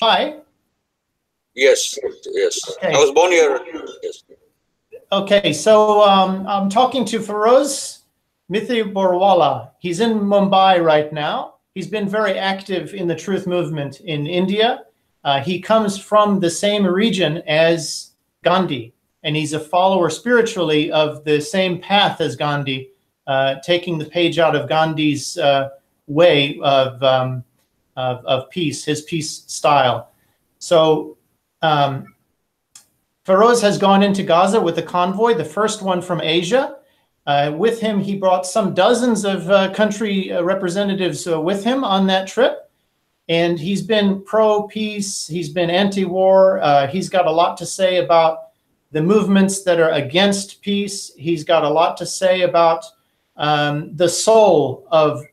Hi. Yes, yes. Okay. I was born here. Yes. Okay, so I'm talking to Feroze Mithiborwala. He's in Mumbai right now. He's been very active in the truth movement in India. He comes from the same region as Gandhi, and he's a follower spiritually of the same path as Gandhi, taking the page out of Gandhi's way of peace, his peace style. So Feroze has gone into Gaza with a convoy, the first one from Asia. With him, he brought some dozens of country representatives with him on that trip. And he's been pro-peace, he's been anti-war. He's got a lot to say about the movements that are against peace. He's got a lot to say about the soul of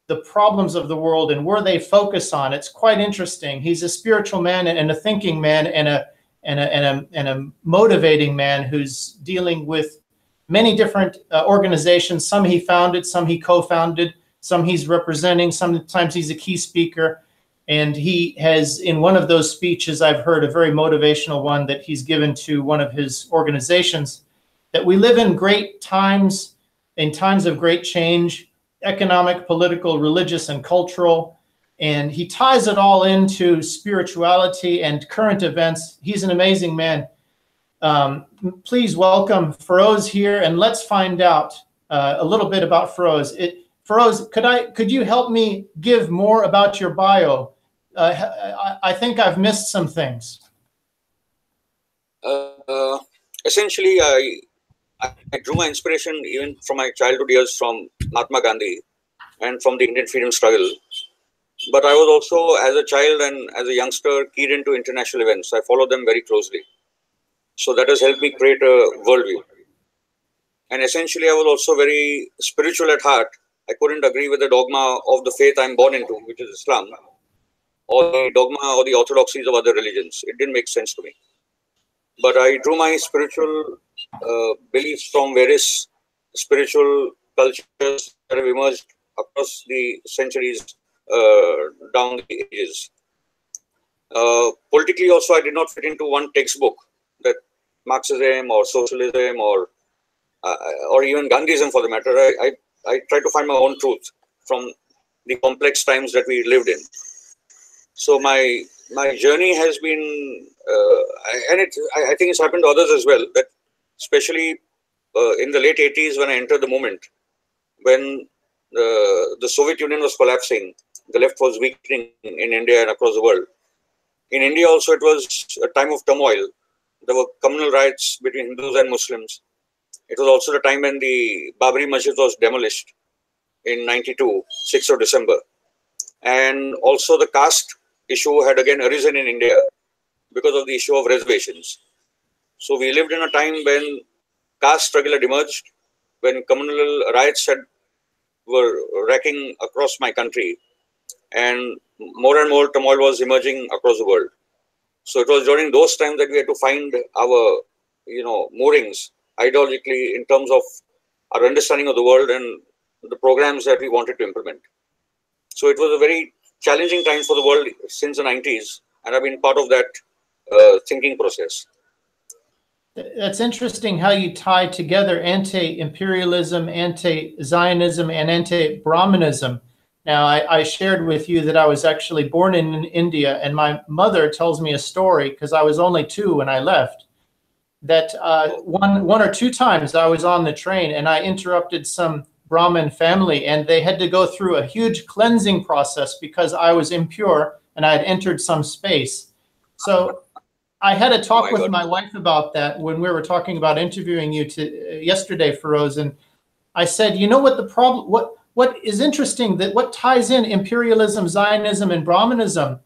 the problems of the world and where they focus on. It's quite interesting. He's a spiritual man and a thinking man and a motivating man who's dealing with many different organizations. Some he founded, some he co-founded, some he's representing, sometimes he's a key speaker. And he has, in one of those speeches I've heard, a very motivational one that he's given to one of his organizations, that we live in great times, in times of great change, economic, political, religious, and cultural. And he ties it all into spirituality and current events. He's an amazing man. Please welcome Feroze here, and let's find out a little bit about Feroze. Feroze, could you help me give more about your bio? I think I've missed some things. Essentially, I drew my inspiration even from my childhood years from Mahatma Gandhi and from the Indian freedom struggle. But I was also, as a child and as a youngster, keyed into international events. I followed them very closely. So that has helped me create a worldview. And essentially, I was also very spiritual at heart. I couldn't agree with the dogma of the faith I'm born into, which is Islam, or the dogma or the orthodoxies of other religions. It didn't make sense to me. But I drew my spiritual beliefs from various spiritual cultures that have emerged across the centuries, down the ages. Politically also, I did not fit into one textbook, that Marxism or socialism or even Gandhism for the matter. I tried to find my own truth from the complex times that we lived in. So my journey has been, and I think it's happened to others as well, that especially in the late 80s when I entered the movement, when the Soviet Union was collapsing, the left was weakening in India and across the world. In India also, it was a time of turmoil. There were communal riots between Hindus and Muslims. It was also the time when the Babri Masjid was demolished in 92, 6th of December. And also the caste issue had again arisen in India because of the issue of reservations. So we lived in a time when caste struggle had emerged, when communal riots were racking across my country, and more turmoil was emerging across the world. So it was during those times that we had to find our, moorings ideologically in terms of our understanding of the world and the programs that we wanted to implement. So it was a very challenging time for the world since the 90s, and I've been part of that thinking process. That's interesting how you tie together anti-imperialism, anti-Zionism, and anti-Brahmanism. Now, I shared with you that I was actually born in India, and my mother tells me a story, because I was only 2 when I left, that one or two times I was on the train and I interrupted some Brahmin family, and they had to go through a huge cleansing process because I was impure and I had entered some space. So I had a talk with my wife about that when we were talking about interviewing you yesterday, Feroze, and I said, you know what the problem, what is interesting, that what ties in imperialism, Zionism, and Brahmanism,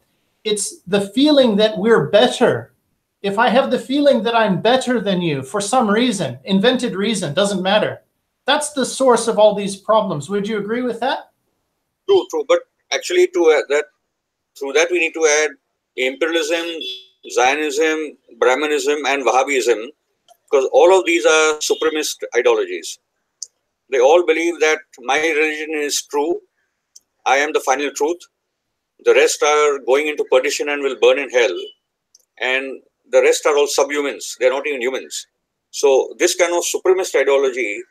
it's the feeling that we're better. If I have the feeling that I'm better than you for some reason, invented reason, doesn't matter. That's the source of all these problems. Would you agree with that? True. But actually, through that we need to add imperialism, Zionism, Brahmanism, and Wahhabism, because all of these are supremacist ideologies. They all believe that my religion is true, I am the final truth, The rest are going into perdition and will burn in hell. And the rest are all subhumans. They're not even humans. So this kind of supremacist ideology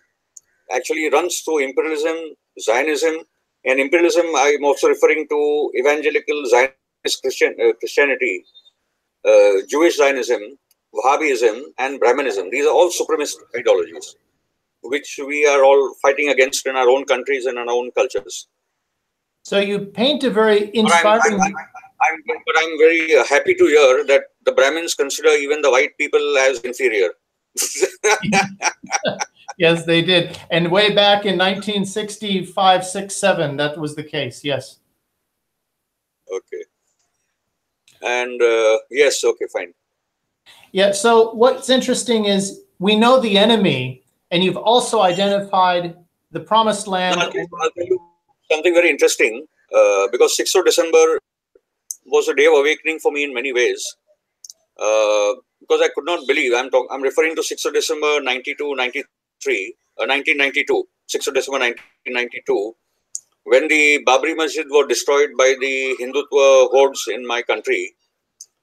actually runs through imperialism, Zionism, and imperialism I'm also referring to evangelical Zionist Christianity, Jewish Zionism, Wahhabism, and Brahmanism. These are all supremacist ideologies, which we are all fighting against in our own countries and in our own cultures. So you paint a very inspiring... But I'm very happy to hear that the Brahmins consider even the white people as inferior. Yes, they did. And way back in 1965, 6, 7, that was the case. Yes. Okay. And yes, okay, fine. Yeah. So what's interesting is we know the enemy, and you've also identified the promised land. I'll tell you something very interesting, because 6th of December was a day of awakening for me in many ways. Because I could not believe, I'm referring to 6th of December 1992, 6th of December 1992, when the Babri Masjid were destroyed by the Hindutva hordes in my country.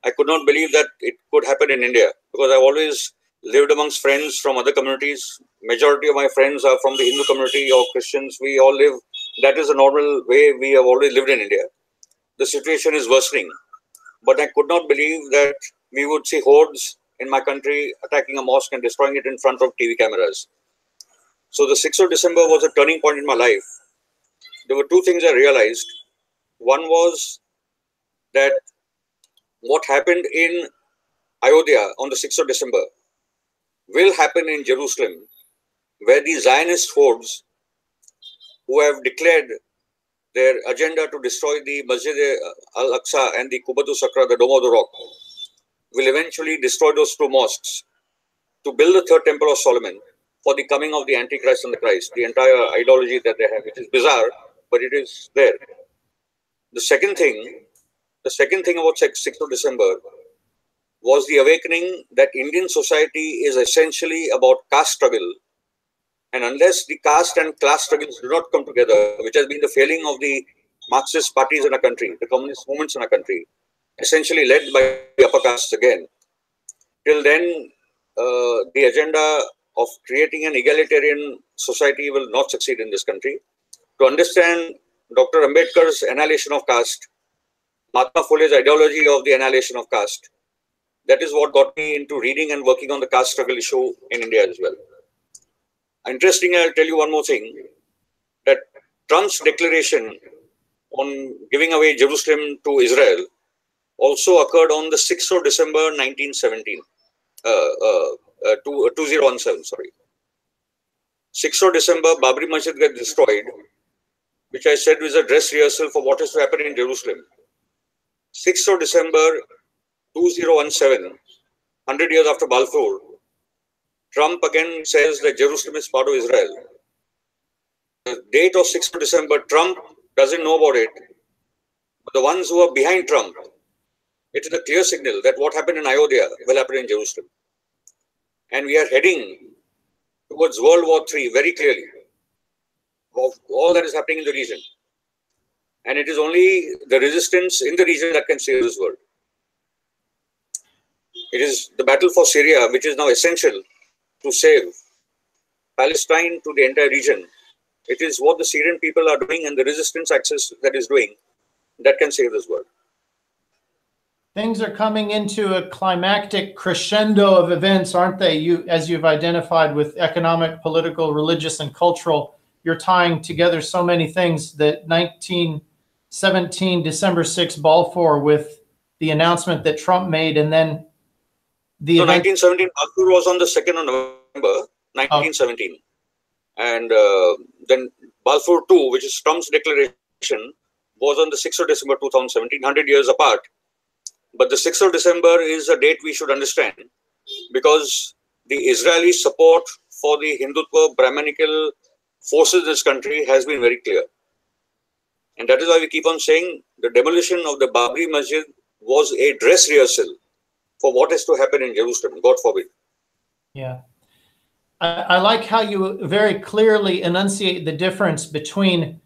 I could not believe that it could happen in India, because I've always lived amongst friends from other communities. Majority of my friends are from the Hindu community or Christians. We all live, that is a normal way we have always lived in India. The situation is worsening, but I could not believe that we would see hordes in my country attacking a mosque and destroying it in front of TV cameras. So the 6th of December was a turning point in my life. There were two things I realized. One was that what happened in Ayodhya on the 6th of December will happen in Jerusalem, where the Zionist hordes who have declared their agenda to destroy the Masjid al-Aqsa and the Qubatu Sakra, the Dome of the Rock, will eventually destroy those two mosques to build the third temple of Solomon for the coming of the Antichrist and the Christ, the entire ideology that they have, which is bizarre, but it is there. The second thing about 6th of December was the awakening that Indian society is essentially about caste struggle. And unless the caste and class struggles do not come together, which has been the failing of the Marxist parties in our country, the communist movements in our country, essentially led by the upper castes again, till then, the agenda of creating an egalitarian society will not succeed in this country. To understand Dr. Ambedkar's annihilation of caste, Mahatma Phule's ideology of the annihilation of caste, that is what got me into reading and working on the caste struggle issue in India as well. Interestingly, I'll tell you one more thing, that Trump's declaration on giving away Jerusalem to Israel also occurred on the 6th of December 2017, sorry. 6th of December, Babri Masjid got destroyed, which I said was a dress rehearsal for what is to happen in Jerusalem. 6th of December 2017, 100 years after Balfour, Trump again says that Jerusalem is part of Israel. The date of 6th of December, Trump doesn't know about it. But the ones who are behind Trump, it is a clear signal that what happened in Ayodhya will happen in Jerusalem. And we are heading towards World War III very clearly, of all that is happening in the region. And it is only the resistance in the region that can save this world. It is the battle for Syria, which is now essential to save Palestine to the entire region. It is what the Syrian people are doing and the resistance axis that is doing that can save this world. Things are coming into a climactic crescendo of events, aren't they? As you've identified with economic, political, religious, and cultural, you're tying together so many things. That 1917, December 6, Balfour, with the announcement that Trump made, and then the so event... 1917, Balfour was on the 2nd of November, 1917. Oh. And then Balfour II, which is Trump's declaration, was on the 6th of December 2017, 100 years apart. But the 6th of December is a date we should understand, because the Israeli support for the Hindutva Brahmanical forces in this country has been very clear. And that is why we keep on saying the demolition of the Babri Masjid was a dress rehearsal for what is to happen in Jerusalem, God forbid. Yeah. I like how you very clearly enunciate the difference between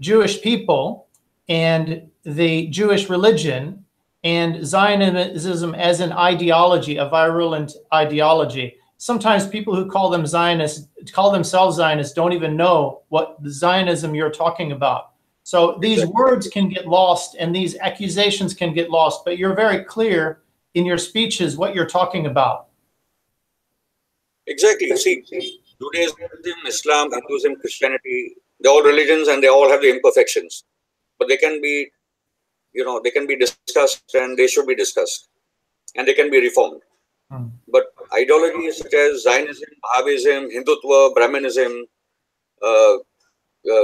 Jewish people and the Jewish religion and Zionism as an ideology, a virulent ideology. Sometimes people who call them Zionists, call themselves Zionists, don't even know what Zionism you're talking about. So these words can get lost and these accusations can get lost, but you're very clear in your speeches what you're talking about. Exactly. See, Judaism, Islam, Hinduism, Christianity, they're all religions and they all have the imperfections. But they can be, they can be discussed and they should be discussed. And they can be reformed. But ideologies such as Zionism, Wahhabism, Hindutva, Brahmanism,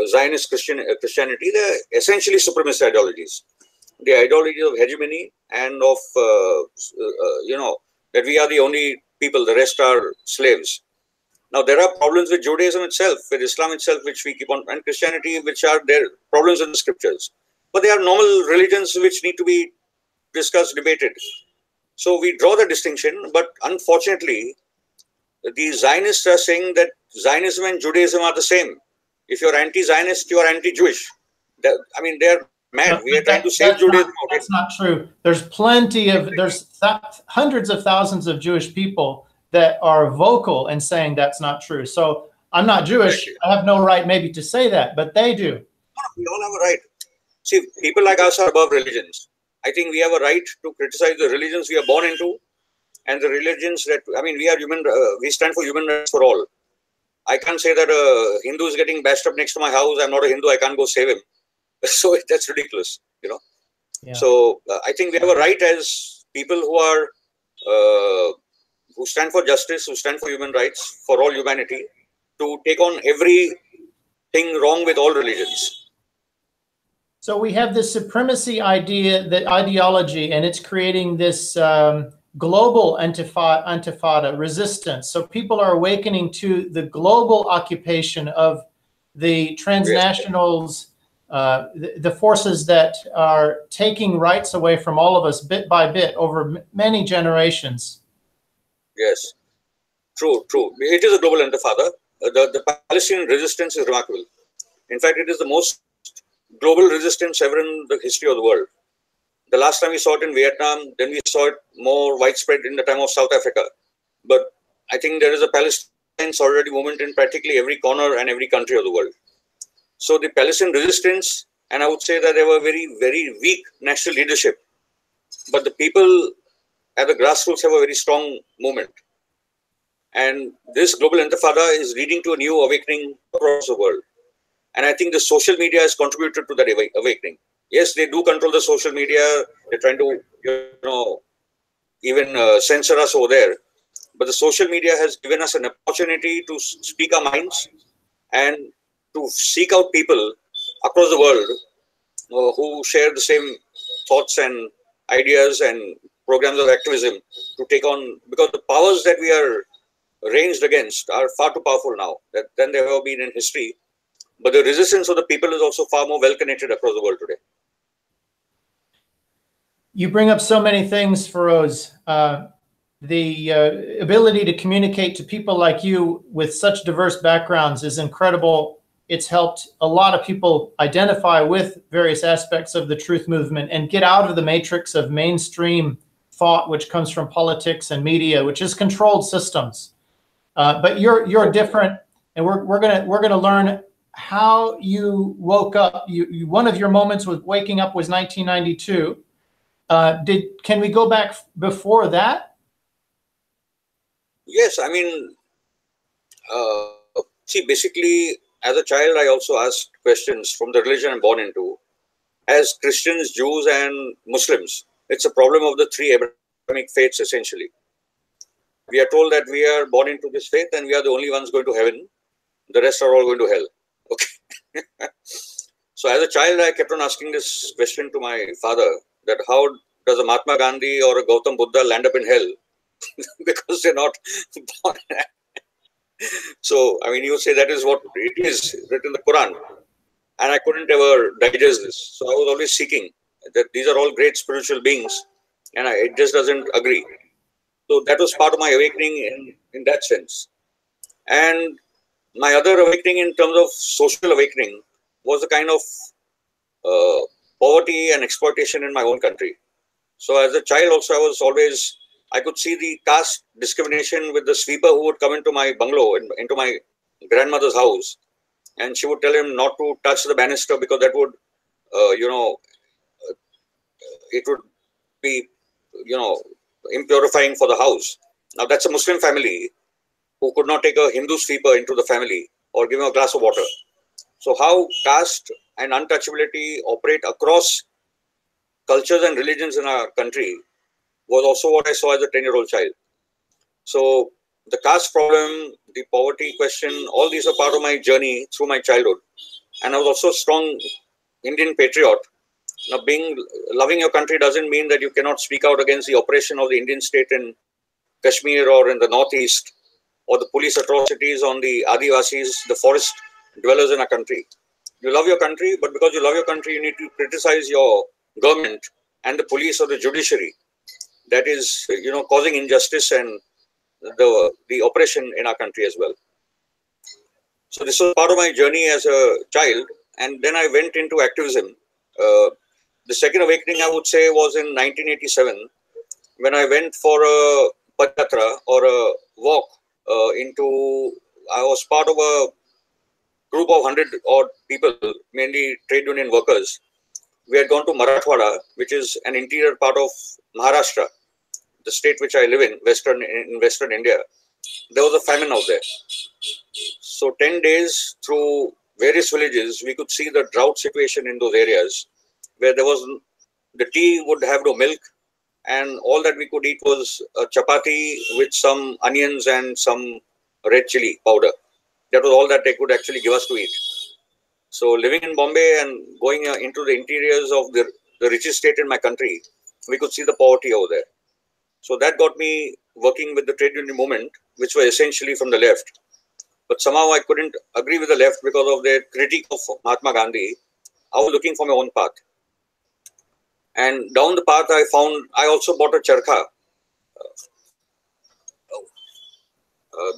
Zionist Christianity, they're essentially supremacist ideologies. The ideology of hegemony and of, that we are the only people, the rest are slaves. Now, there are problems with Judaism itself, with Islam itself, which we keep on, and Christianity, which are their problems in the scriptures. But they are normal religions which need to be discussed, debated. So we draw the distinction, but unfortunately, the Zionists are saying that Zionism and Judaism are the same. If you're anti-Zionist, you are anti-Jewish. I mean, they're mad. We are trying to save Judaism. That's not true. There's hundreds of thousands of Jewish people that are vocal and saying that's not true. So I'm not Jewish. I have no right maybe to say that, but they do. We all have a right. See, people like us are above religions. I think we have a right to criticize the religions we are born into and the religions that, I mean, we stand for human rights for all. I can't say that a Hindu is getting bashed up next to my house. I'm not a Hindu. I can't go save him. So that's ridiculous, Yeah. So I think we have a right as people who are, who stand for justice, who stand for human rights, for all humanity, to take on everything wrong with all religions. So we have this supremacy ideology, and it's creating this global intifada resistance. So people are awakening to the global occupation of the transnationals, the forces that are taking rights away from all of us bit by bit over many generations. Yes, true. It is a global intifada. The Palestinian resistance is remarkable. In fact, it is the most global resistance ever in the history of the world. The last time we saw it in Vietnam, then we saw it more widespread in the time of South Africa. But I think there is a Palestinian solidarity movement in practically every corner and every country of the world. So the Palestinian resistance, and I would say that they were very, very weak national leadership. But the people at the grassroots have a very strong movement. And this global intifada is leading to a new awakening across the world. And I think the social media has contributed to that awakening. Yes, they do control the social media. They're trying to, even censor us over there. But the social media has given us an opportunity to speak our minds and to seek out people across the world who share the same thoughts and ideas and programs of activism to take on, because the powers that we are ranged against are far too powerful now than they have been in history. But the resistance of the people is also far more well connected across the world today. You bring up so many things, Feroze. The ability to communicate to people like you with such diverse backgrounds is incredible. It's helped a lot of people identify with various aspects of the truth movement and get out of the matrix of mainstream thought, which comes from politics and media, which is controlled systems. But you're different, and we're gonna learn how you woke up. One of your moments with waking up was 1992. Can we go back before that? Yes, I mean, see, basically, as a child, I also asked questions from the religion I'm born into. As Christians, Jews, and Muslims, it's a problem of the three Abrahamic faiths, essentially. We are told that we are born into this faith and we are the only ones going to heaven. The rest are all going to hell. Okay. So as a child, I kept on asking this question to my father, that how does a Mahatma Gandhi or a Gautam Buddha land up in hell? Because they're not born. So, I mean, you say that is what it is written in the Quran. And I couldn't ever digest this. So I was always seeking that these are all great spiritual beings. And it just doesn't agree. So that was part of my awakening in that sense. And my other awakening in terms of social awakening was the kind of poverty and exploitation in my own country. So as a child also, I could see the caste discrimination with the sweeper who would come into my bungalow, into my grandmother's house, and she would tell him not to touch the banister because that would, it would be, impurifying for the house. Now that's a Muslim family who could not take a Hindu sweeper into the family or give him a glass of water. So how caste and untouchability operate across cultures and religions in our country was also what I saw as a 10-year-old child. So the caste problem, the poverty question, all these are part of my journey through my childhood. And I was also a strong Indian patriot. Now, loving your country doesn't mean that you cannot speak out against the oppression of the Indian state in Kashmir or in the Northeast, or the police atrocities on the Adivasis, the forest dwellers in our country. You love your country, but because you love your country, you need to criticize your government and the police or the judiciary that is, causing injustice and the oppression in our country as well. So this was part of my journey as a child, and then I went into activism. The second awakening, I would say, was in 1987 when I went for a padayatra or a walk I was part of a group of 100 odd people, mainly trade union workers. We had gone to Marathwada, which is an interior part of Maharashtra, the state which I live in Western India. There was a famine out there. So 10 days through various villages, we could see the drought situation in those areas where the tea would have no milk, and all that we could eat was a chapati with some onions and some red chili powder. That was all that they could actually give us to eat. So living in Bombay and going into the interiors of the richest state in my country, we could see the poverty over there. So that got me working with the trade union movement, which were essentially from the left. But somehow I couldn't agree with the left because of their critique of Mahatma Gandhi. I was looking for my own path. And down the path, I also bought a charkha.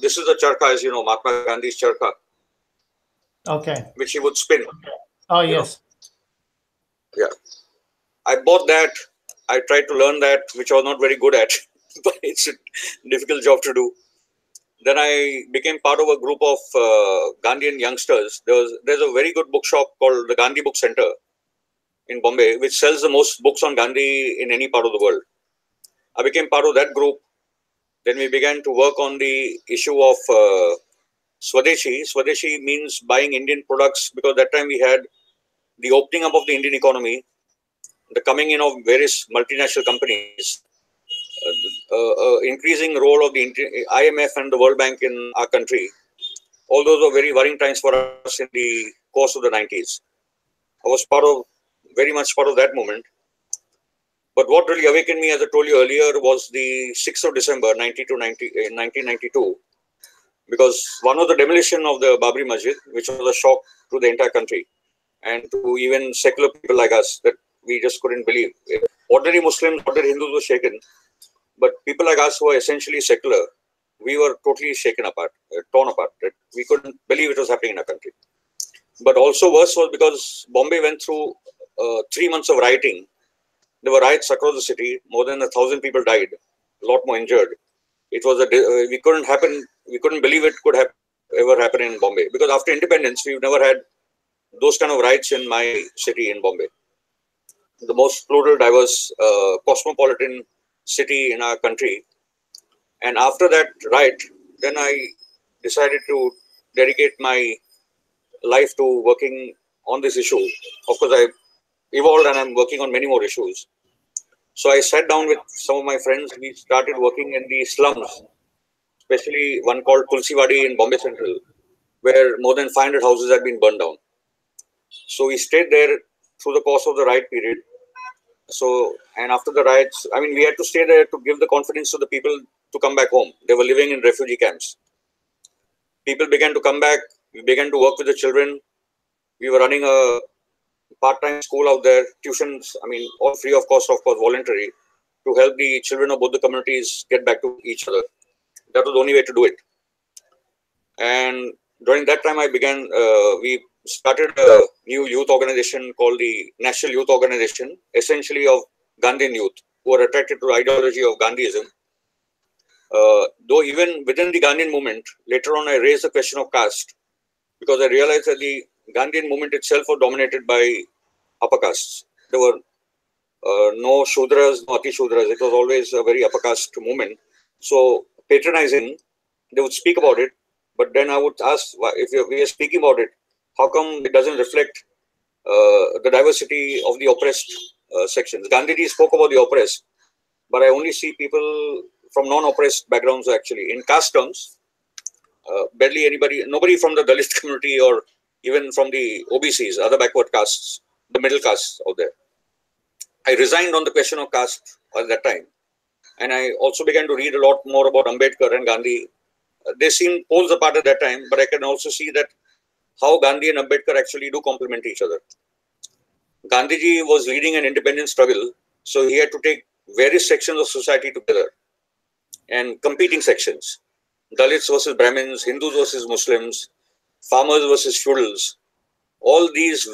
This is the charkha, as you know, Mahatma Gandhi's charkha. Okay. Which he would spin. Oh, yes. Yeah. I bought that. I tried to learn that, which I was not very good at, but it's a difficult job to do. Then I became part of a group of Gandhian youngsters. There's a very good bookshop called the Gandhi Book Center in Bombay, which sells the most books on Gandhi in any part of the world. I became part of that group. Then we began to work on the issue of Swadeshi. Swadeshi means buying Indian products, because that time we had the opening up of the Indian economy, the coming in of various multinational companies, increasing role of the IMF and the World Bank in our country. All those were very worrying times for us in the course of the 90s. I was very much part of that moment. But what really awakened me, as I told you earlier, was the 6th of December, 1992, because one was the demolition of the Babri Masjid, which was a shock to the entire country and to even secular people like us, that we just couldn't believe. Ordinary Muslims, ordinary Hindus were shaken, but people like us who are essentially secular, we were totally torn apart. We couldn't believe it was happening in our country. But also worse was because Bombay went through 3 months of rioting. There were riots across the city. More than 1,000 people died. A lot more injured. It was we couldn't believe it could ever happen in Bombay, because after independence we've never had those kind of riots in my city in Bombay. The most plural, diverse, cosmopolitan city in our country. And after that riot, then I decided to dedicate my life to working on this issue. Of course, I evolved and I'm working on many more issues. So I sat down with some of my friends. We started working in the slums, especially one called Tulsiwadi in Bombay Central, where more than 500 houses had been burned down. So we stayed there through the course of the riot period. So, and after the riots, we had to stay there to give the confidence to the people to come back home. They were living in refugee camps. People began to come back. We began to work with the children. We were running a part-time school out there, tuitions, all free of cost, of course, voluntary, to help the children of both the communities get back to each other. That was the only way to do it. And during that time, we started a new youth organization called the National Youth Organization, essentially of Gandhian youth who are attracted to the ideology of Gandhiism. Though even within the Gandhian movement, later on I raised the question of caste because I realized that the Gandhian movement itself was dominated by upper castes. There were no Shudras, no Ati Shudras. It was always a very upper caste movement. So patronizing, they would speak about it, but then I would ask, if we are speaking about it, how come it doesn't reflect the diversity of the oppressed sections? Gandhiji spoke about the oppressed, but I only see people from non-oppressed backgrounds actually. In caste terms, barely anybody, nobody from the Dalit community or even from the OBCs, other backward castes, the middle castes out there. I resigned on the question of caste at that time. And I also began to read a lot more about Ambedkar and Gandhi. They seemed poles apart at that time, but I can also see that how Gandhi and Ambedkar actually do complement each other. Gandhiji was leading an independence struggle, so he had to take various sections of society together and competing sections. Dalits versus Brahmins, Hindus versus Muslims, farmers versus feudals. All these,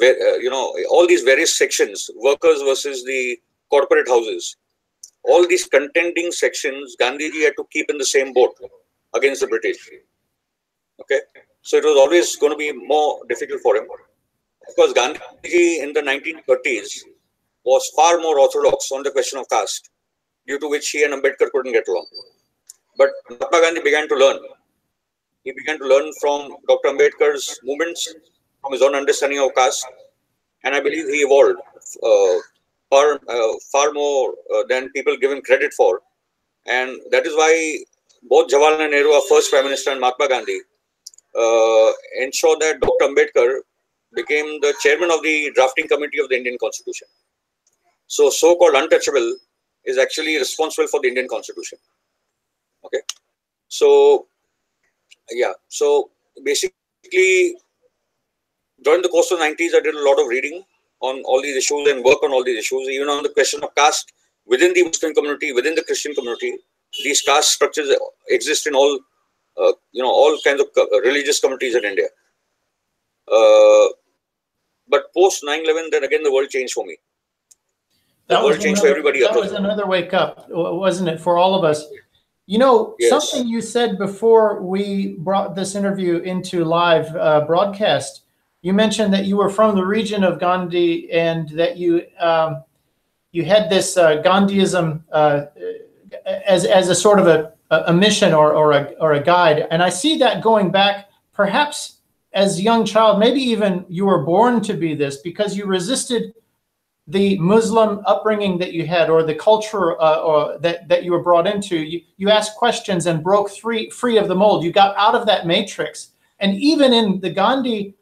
all these various sections, workers versus the corporate houses. All these contending sections, Gandhiji had to keep in the same boat against the British. Okay, so it was always going to be more difficult for him. Of course, Gandhiji in the 1930s was far more orthodox on the question of caste, due to which he and Ambedkar couldn't get along. But Mahatma Gandhi began to learn. He began to learn from Dr. Ambedkar's movements, from his own understanding of caste, and I believe he evolved far more than people give him credit for. And that is why both Jawaharlal Nehru, our first Prime Minister, and Mahatma Gandhi ensured that Dr. Ambedkar became the chairman of the drafting committee of the Indian Constitution. So, so-called untouchable is actually responsible for the Indian Constitution. Okay, so yeah, so basically during the course of the 90s, I did a lot of reading on all these issues and work on all these issues, even on the question of caste within the Muslim community, within the Christian community. These caste structures exist in all, all kinds of religious communities in India. But post 9/11, then again, the world changed for me. The world changed for everybody. That was another wake up, wasn't it, for all of us? You know, yes. Something you said before we brought this interview into live broadcast, you mentioned that you were from the region of Gandhi and that you had this Gandhiism as a sort of a mission or a guide. And I see that going back perhaps as a young child, maybe even you were born to be this because you resisted the Muslim upbringing that you had or the culture or that you were brought into. You asked questions and broke free of the mold. You got out of that matrix. And even in the Gandhi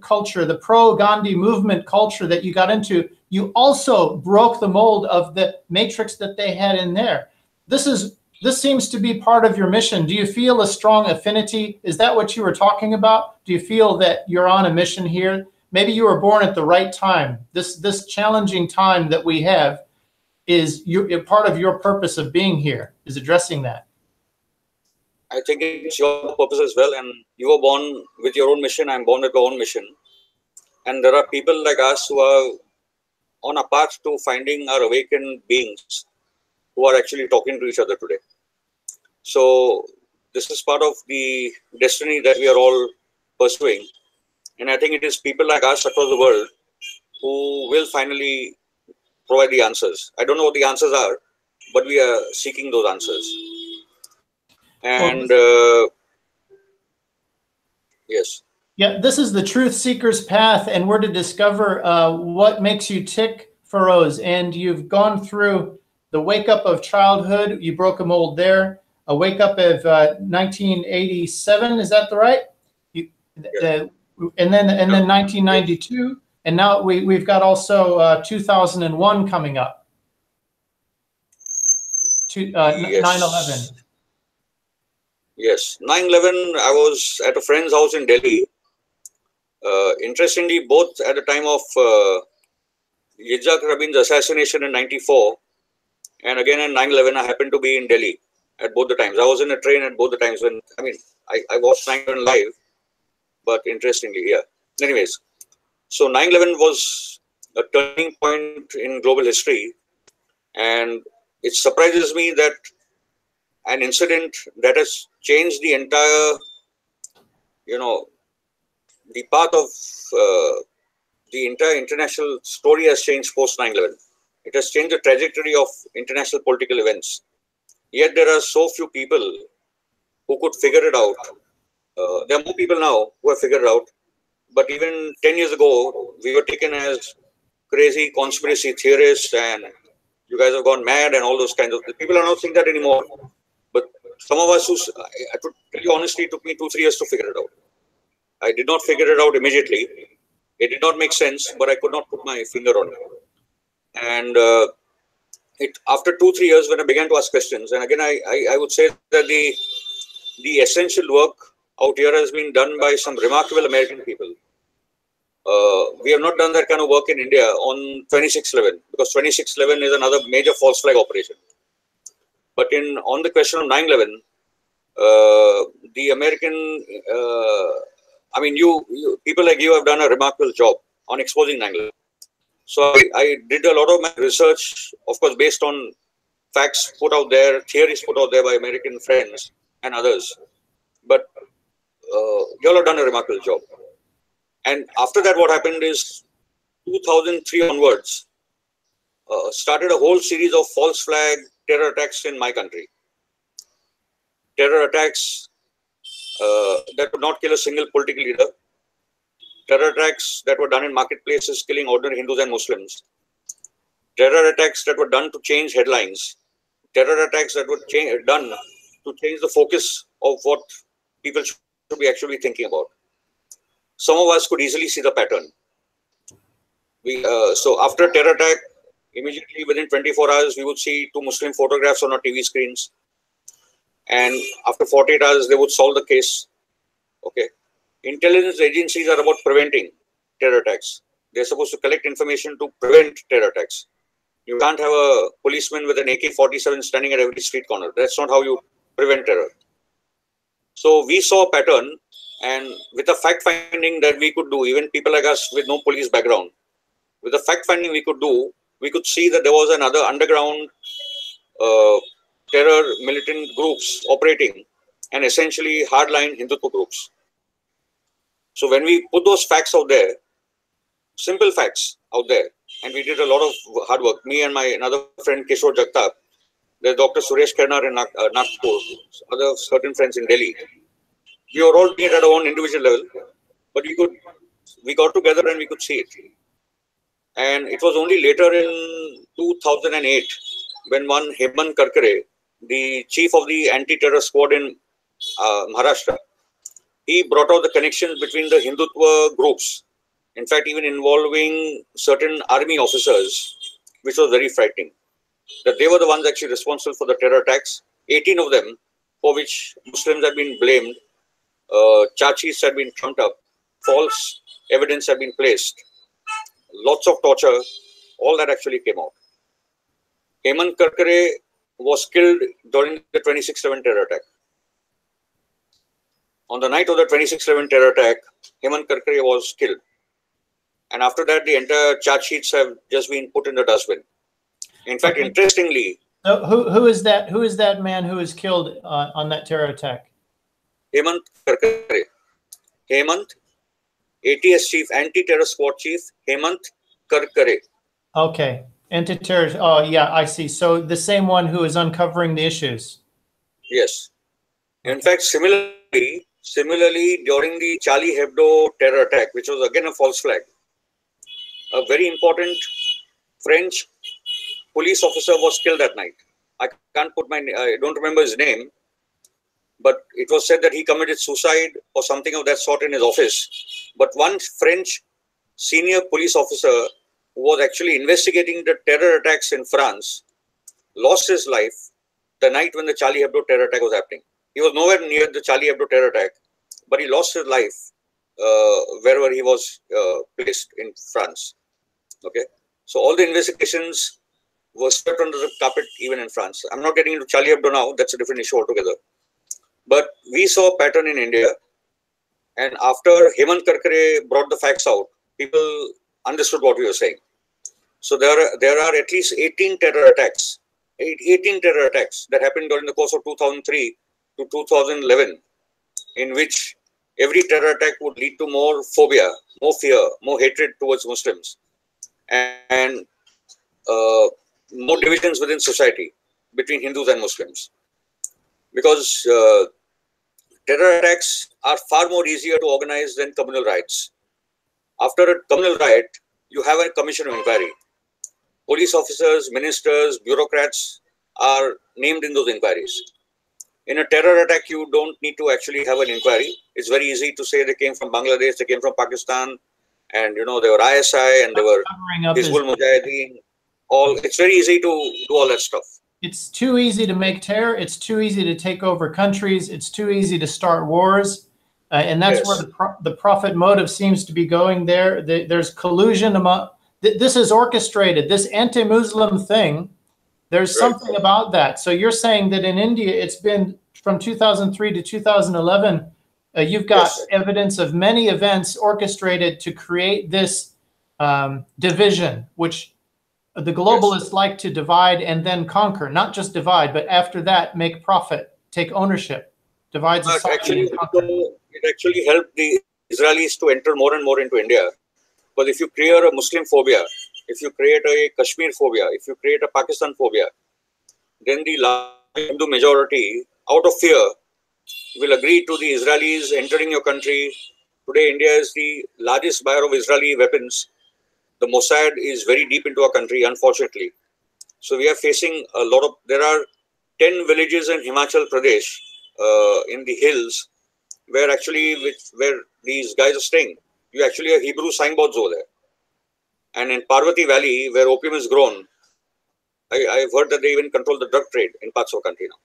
culture, the pro-Gandhi movement culture that you got into, you also broke the mold of the matrix that they had in there. This seems to be part of your mission. Do you feel a strong affinity? Is that what you were talking about? Do you feel that you're on a mission here? Maybe you were born at the right time. This challenging time that we have is part of your purpose of being here, is addressing that. I think it's your purpose as well. And you were born with your own mission. I'm born with my own mission. And there are people like us who are on a path to finding our awakened beings who are actually talking to each other today. So this is part of the destiny that we are all pursuing. And I think it is people like us across the world who will finally provide the answers. I don't know what the answers are, but we are seeking those answers. And yes. Yeah, this is the Truth Seeker's path, and we're to discover what makes you tick, Feroze. And you've gone through the wake up of childhood. You broke a mold there. A wake up of 1987. Is that the right? And then 1992, and now we've got also 2001 coming up. 9/11. Yes, 9/11. I was at a friend's house in Delhi. Interestingly, both at the time of Yitzhak Rabin's assassination in '94, and again in 9/11, I happened to be in Delhi at both the times. I was in a train at both the times when I watched 9/11 live. But interestingly, yeah. Anyways, so 9/11 was a turning point in global history, and it surprises me that an incident that has changed the entire, the path of the entire international story has changed post 9/11. It has changed the trajectory of international political events. Yet there are so few people who could figure it out. There are more people now who have figured it out. But even 10 years ago, we were taken as crazy conspiracy theorists and you guys have gone mad and all those kinds of things. People are not saying that anymore. But some of us, I to tell you honestly, it took me 2-3 years to figure it out. I did not figure it out immediately. It did not make sense, but I could not put my finger on it. And after 2-3 years, when I began to ask questions, and again, I would say that the essential work out here has been done by some remarkable American people. We have not done that kind of work in India on 26/11 because 26/11 is another major false flag operation. But on the question of 9/11, the American, you people like you have done a remarkable job on exposing 9/11. So I did a lot of my research, of course, based on facts put out there, theories put out there by American friends and others. But you all have done a remarkable job. And after that, what happened is 2003 onwards, started a whole series of false flag terror attacks in my country. Terror attacks that would not kill a single political leader. Terror attacks that were done in marketplaces, killing ordinary Hindus and Muslims. Terror attacks that were done to change headlines. Terror attacks that were done to change the focus of what people should be actually thinking about. Some of us could easily see the pattern. So after a terror attack, immediately within 24 hours, we would see 2 Muslim photographs on our TV screens. And after 48 hours, they would solve the case. Okay. Intelligence agencies are about preventing terror attacks. They're supposed to collect information to prevent terror attacks. You can't have a policeman with an AK-47 standing at every street corner. That's not how you prevent terror. So we saw a pattern, and with the fact finding that we could do, even people like us with no police background, with the fact finding we could do, we could see that there was another underground terror militant groups operating and essentially hardline Hindutva groups. So when we put those facts out there, simple facts out there, and we did a lot of hard work, me and my another friend Kishore Jagtap, there's Dr. Suresh Kernar in Nagpur, other certain friends in Delhi. We were all doing it at our own individual level, but we got together and we could see it. And it was only later in 2008 when one Hemant Karkare, the chief of the anti-terror squad in Maharashtra, he brought out the connections between the Hindutva groups, in fact, even involving certain army officers, which was very frightening. That they were the ones actually responsible for the terror attacks, 18 of them, for which Muslims had been blamed, charges had been trumped up, false evidence had been placed, lots of torture, all that actually came out. Hemant Karkare was killed during the 26/11 terror attack. On the night of the 26/11 terror attack, Hemant Karkare was killed. And after that, the entire charge sheets have just been put in the dustbin. In fact, interestingly... So who is that man who was killed on that terror attack? Hemant Karkare. Hemant, ATS chief, anti-terror squad chief, Hemant Karkare. Okay. Anti-terror. Oh, yeah, I see. So the same one who is uncovering the issues. Yes. In fact, similarly, during the Charlie Hebdo terror attack, which was again a false flag, a very important French police officer was killed that night. I don't remember his name, but it was said that he committed suicide or something of that sort in his office. But one French senior police officer who was actually investigating the terror attacks in France lost his life the night when the Charlie Hebdo terror attack was happening. He was nowhere near the Charlie Hebdo terror attack, but he lost his life wherever he was placed in France. Okay, so all the investigations were swept under the carpet even in France. I'm not getting into Charlie Hebdo now, that's a different issue altogether. But we saw a pattern in India And after Hemant Karkare brought the facts out, people understood what we were saying. So there are at least 18 terror attacks, 18 terror attacks that happened during the course of 2003 to 2011, in which every terror attack would lead to more phobia, more fear, more hatred towards Muslims, and more divisions within society between Hindus and Muslims. Because terror attacks are far more easier to organize than communal riots. After a communal riot, you have a commission of inquiry. Police officers, ministers, bureaucrats are named in those inquiries. In a terror attack, you don't need to actually have an inquiry. It's very easy to say they came from Bangladesh, they came from Pakistan, and they were ISI and they were Hizbul Mujahideen. It's very easy to do all that stuff. It's too easy to make terror. It's too easy to take over countries. It's too easy to start wars. And that's where the profit motive seems to be going there. There's collusion among, this is orchestrated, this anti-Muslim thing. There's something about that. So you're saying that in India, it's been from 2003 to 2011, you've got evidence of many events orchestrated to create this division, which the globalists like to divide and then conquer, not just divide, but after that, make profit, take ownership, divide society and conquer. It actually helped the Israelis to enter more and more into India. But if you create a Muslim phobia, if you create a Kashmir phobia, if you create a Pakistan phobia, then the large Hindu majority, out of fear, will agree to the Israelis entering your country. Today, India is the largest buyer of Israeli weapons. The Mossad is very deep into our country, unfortunately. So we are facing a lot of, there are 10 villages in Himachal Pradesh, in the hills, where these guys are staying. You actually have Hebrew signboards over there. And in Parvati Valley, where opium is grown, I've heard that they even control the drug trade in parts of the country now.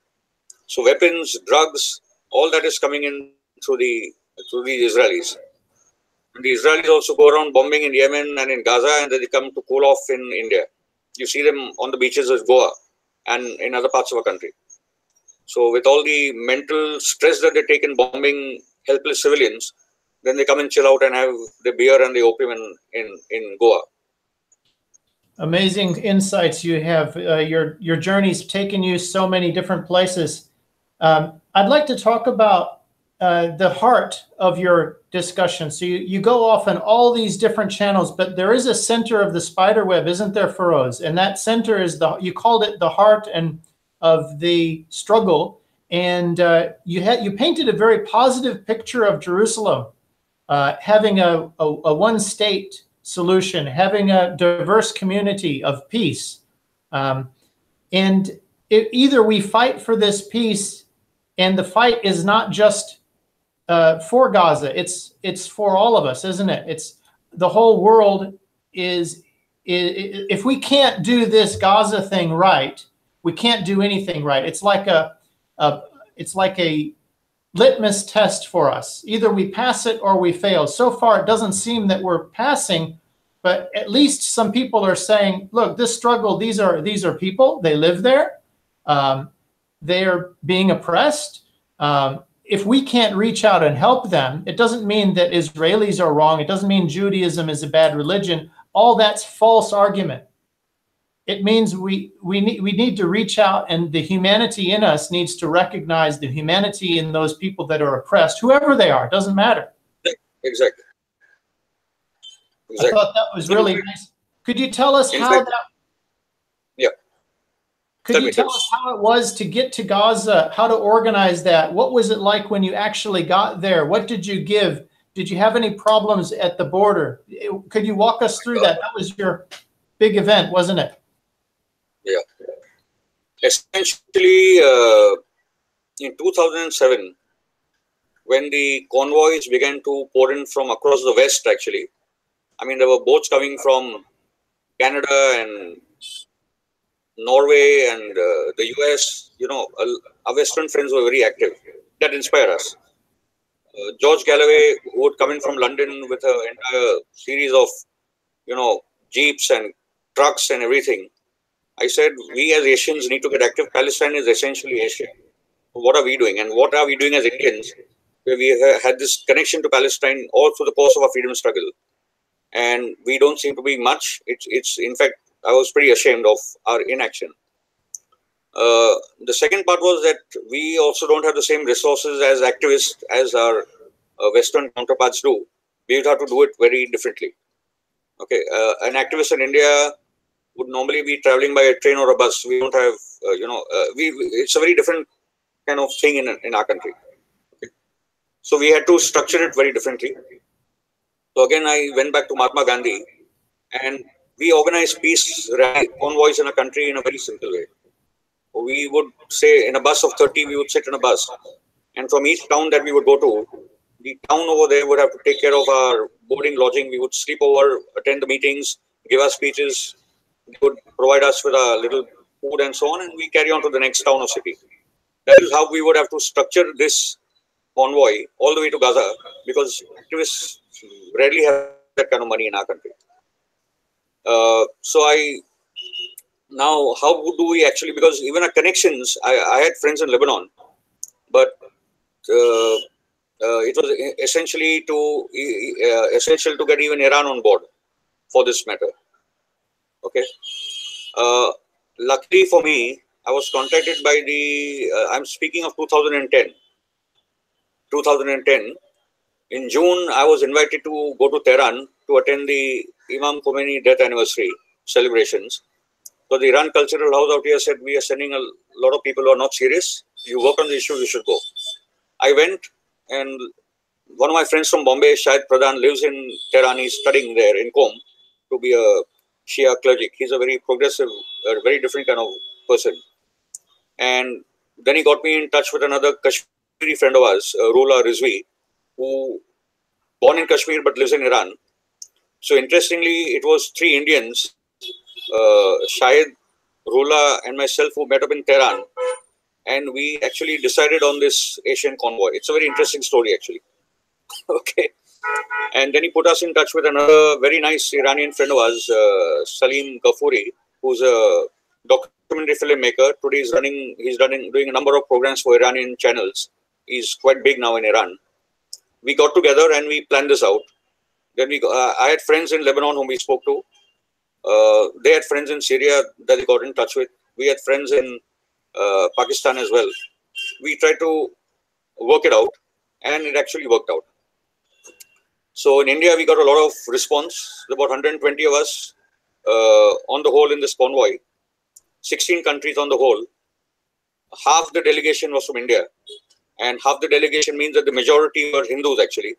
So weapons, drugs, all that is coming in through the Israelis. And the Israelis also go around bombing in Yemen and in Gaza, and then they come to cool off in India. You see them on the beaches of Goa and in other parts of our country. So with all the mental stress that they take in bombing helpless civilians, then they come and chill out and have the beer and the opium in Goa. Amazing insights you have. Your journey's taken you so many different places. I'd like to talk about the heart of your discussion. So you go off on all these different channels, but there is a center of the spider web, isn't there, Feroze? And that center is you called it the heart of the struggle, and you painted a very positive picture of Jerusalem, having a one-state solution, having a diverse community of peace, and either we fight for this peace, and the fight is not just for Gaza; it's for all of us, isn't it? It's the whole world. If we can't do this Gaza thing right, we can't do anything right. It's like a litmus test for us. Either we pass it or we fail. So far, it doesn't seem that we're passing, but at least some people are saying, look, this struggle, these are people, they live there. They are being oppressed. If we can't reach out and help them, it doesn't mean that Israelis are wrong. It doesn't mean Judaism is a bad religion. All that's false argument. It means we need to reach out, and the humanity in us needs to recognize the humanity in those people that are oppressed, whoever they are, doesn't matter. Exactly. I thought that was really nice. Could you tell us how that? Yeah. Could you tell us how it was to get to Gaza, how to organize that? What was it like when you actually got there? What did you give? Did you have any problems at the border? Could you walk us through that? That was your big event, wasn't it? Yeah. Essentially, in 2007, when the convoys began to pour in from across the West, actually, I mean, there were boats coming from Canada and Norway and the US, our Western friends were very active. That inspired us. George Galloway, who would come in from London with an entire series of, jeeps and trucks and everything. I said, we as Asians need to get active. Palestine is essentially Asia. What are we doing? And what are we doing as Indians where we had this connection to Palestine all through the course of our freedom struggle, and we don't seem to be much. It's in fact, I was pretty ashamed of our inaction. The second part was that we also don't have the same resources as activists as our Western counterparts do. We would have to do it very differently. Okay, an activist in India would normally be traveling by a train or a bus. We don't have, it's a very different kind of thing in our country. Okay. So we had to structure it very differently. So again, I went back to Mahatma Gandhi, and we organized peace rally convoys in a country in a very simple way. We would say in a bus of 30, we would sit in a bus. And from each town that we would go to, the town over there would have to take care of our boarding, lodging. We would sleep over, attend the meetings, give us speeches. They would provide us with a little food and so on, and we carry on to the next town or city. That is how we would have to structure this convoy all the way to Gaza, because activists rarely have that kind of money in our country. Now, how do we actually, because even our connections, I had friends in Lebanon, but it was essentially essential to get even Iran on board for this matter. Okay. Luckily for me, I was contacted by I'm speaking of 2010. 2010, in June, I was invited to go to Tehran to attend the Imam Khomeini death anniversary celebrations. So the Iran Cultural House out here said, we are sending a lot of people who are not serious. You work on the issue, you should go. I went, and one of my friends from Bombay, Shahid Pradhan, lives in Tehran. He's studying there in Qom to be a Shia cleric. He's a very progressive, very different kind of person. And then he got me in touch with another Kashmiri friend of ours, Rula Rizvi, who born in Kashmir but lives in Iran. So interestingly, it was three Indians, Shahid, Rula, and myself, who met up in Tehran, and we actually decided on this Asian convoy. It's a very interesting story, actually. Okay. And then he put us in touch with another very nice Iranian friend of ours, Salim Ghafouri, who's a documentary filmmaker. Today he's doing a number of programs for Iranian channels. He's quite big now in Iran. We got together and we planned this out. Then I had friends in Lebanon whom we spoke to. They had friends in Syria that they got in touch with. We had friends in Pakistan as well. We tried to work it out, and it actually worked out. So in India, we got a lot of response. About 120 of us on the whole in this convoy, 16 countries on the whole. Half the delegation was from India, and half the delegation means that the majority were Hindus actually.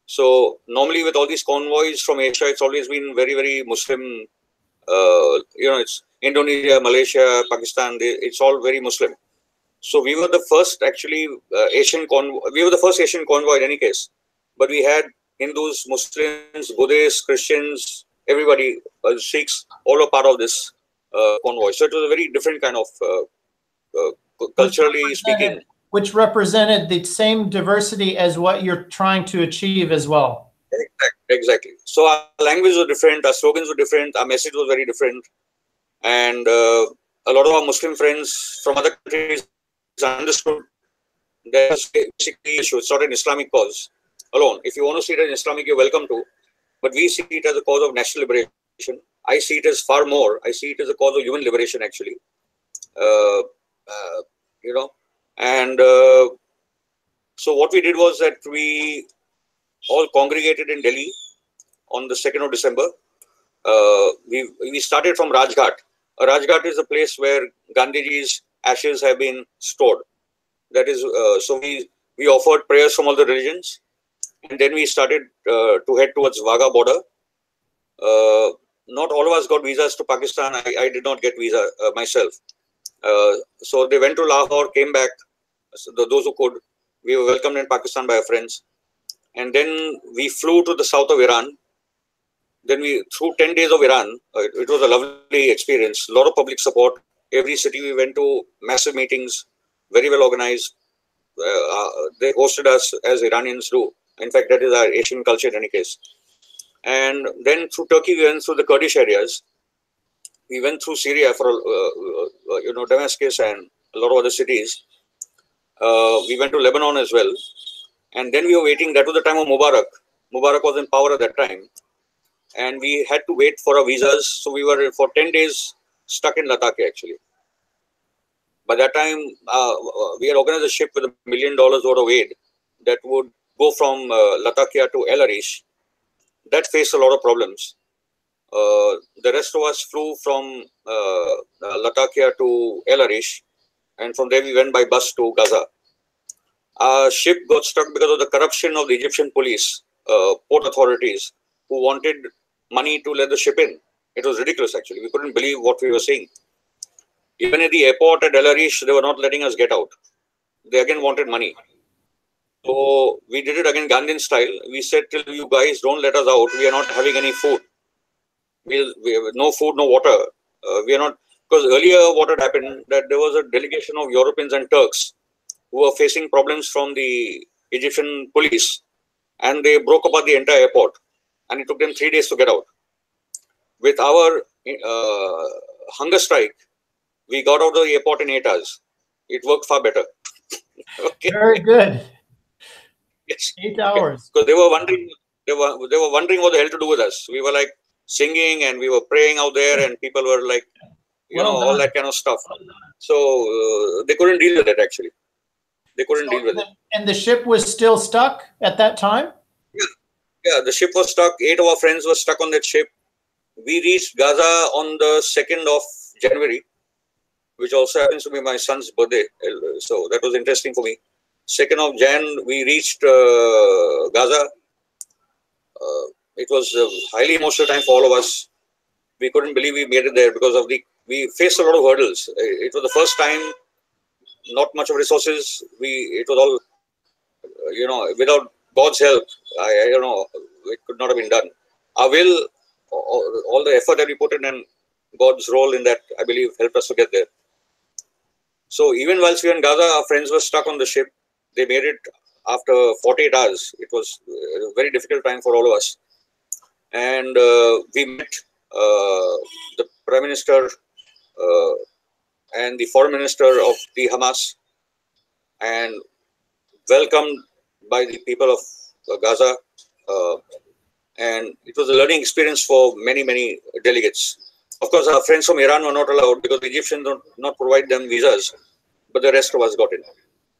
So normally with all these convoys from Asia, it's always been very, very Muslim. It's Indonesia, Malaysia, Pakistan. It's all very Muslim. So we were the first actually Asian convoy. We were the first Asian convoy in any case, but we had Hindus, Muslims, Buddhists, Christians, everybody, Sikhs, all are part of this convoy. So it was a very different kind of culturally speaking. Which represented the same diversity as what you're trying to achieve as well. Exactly. So our language was different, our slogans were different, our message was very different. And a lot of our Muslim friends from other countries understood that basically it's not an Islamic cause alone. If you want to see it as Islamic, you're welcome to. But we see it as a cause of national liberation. I see it as far more. I see it as a cause of human liberation, actually. And so what we did was that we all congregated in Delhi on the 2nd of December. We started from Rajghat. Rajghat is a place where Gandhiji's ashes have been stored. That is, so we offered prayers from all the religions, and then we started to head towards Wagah border. Not all of us got visas to Pakistan. I did not get visa myself. So they went to Lahore, came back. So those who could, we were welcomed in Pakistan by our friends. And then we flew to the south of Iran. Then through 10 days of Iran, it was a lovely experience. A lot of public support. Every city we went to, massive meetings, very well organized. They hosted us as Iranians do. In fact, that is our Asian culture in any case. And then through Turkey, we went through the Kurdish areas. We went through Syria for, Damascus and a lot of other cities. We went to Lebanon as well. And then we were waiting. That was the time of Mubarak. Mubarak was in power at that time. And we had to wait for our visas. So we were for 10 days stuck in Ladakh actually. By that time, we had organized a ship with $1 million worth of aid that would go from Latakia to El Arish. That faced a lot of problems. The rest of us flew from Latakia to El Arish, and from there we went by bus to Gaza. Our ship got stuck because of the corruption of the Egyptian police, port authorities, who wanted money to let the ship in. It was ridiculous, actually. We couldn't believe what we were seeing. Even at the airport at El Arish, they were not letting us get out. They again wanted money. So we did it again Gandhian style. We said, till you guys don't let us out, we are not having any food. We have no food, no water. We are not, because earlier what had happened, that there was a delegation of Europeans and Turks who were facing problems from the Egyptian police, and they broke apart the entire airport, and it took them 3 days to get out. With our hunger strike, we got out of the airport in 8 hours. It worked far better. Okay. Very good. Yes. 8 hours. Because they were wondering, they were wondering what the hell to do with us. We were like singing and we were praying out there, and people were like, all that kind of stuff. So they couldn't deal with it actually. They couldn't deal with it. And the ship was still stuck at that time? Yeah, the ship was stuck. 8 of our friends were stuck on that ship. We reached Gaza on the 2nd of January, which also happens to be my son's birthday. So that was interesting for me. 2nd of Jan, we reached Gaza. It was a highly emotional time for all of us. We couldn't believe we made it there because of we faced a lot of hurdles. It was the first time, not much of resources. It was all, without God's help, I don't know, it could not have been done. Our will, all the effort that we put in, and God's role in that, I believe, helped us to get there. So even whilst we were in Gaza, our friends were stuck on the ship. They made it after 48 hours. It was a very difficult time for all of us. And we met the Prime Minister and the Foreign Minister of the Hamas, and welcomed by the people of Gaza. And it was a learning experience for many, many delegates. Of course, our friends from Iran were not allowed because the Egyptians don't not provide them visas, but the rest of us got in.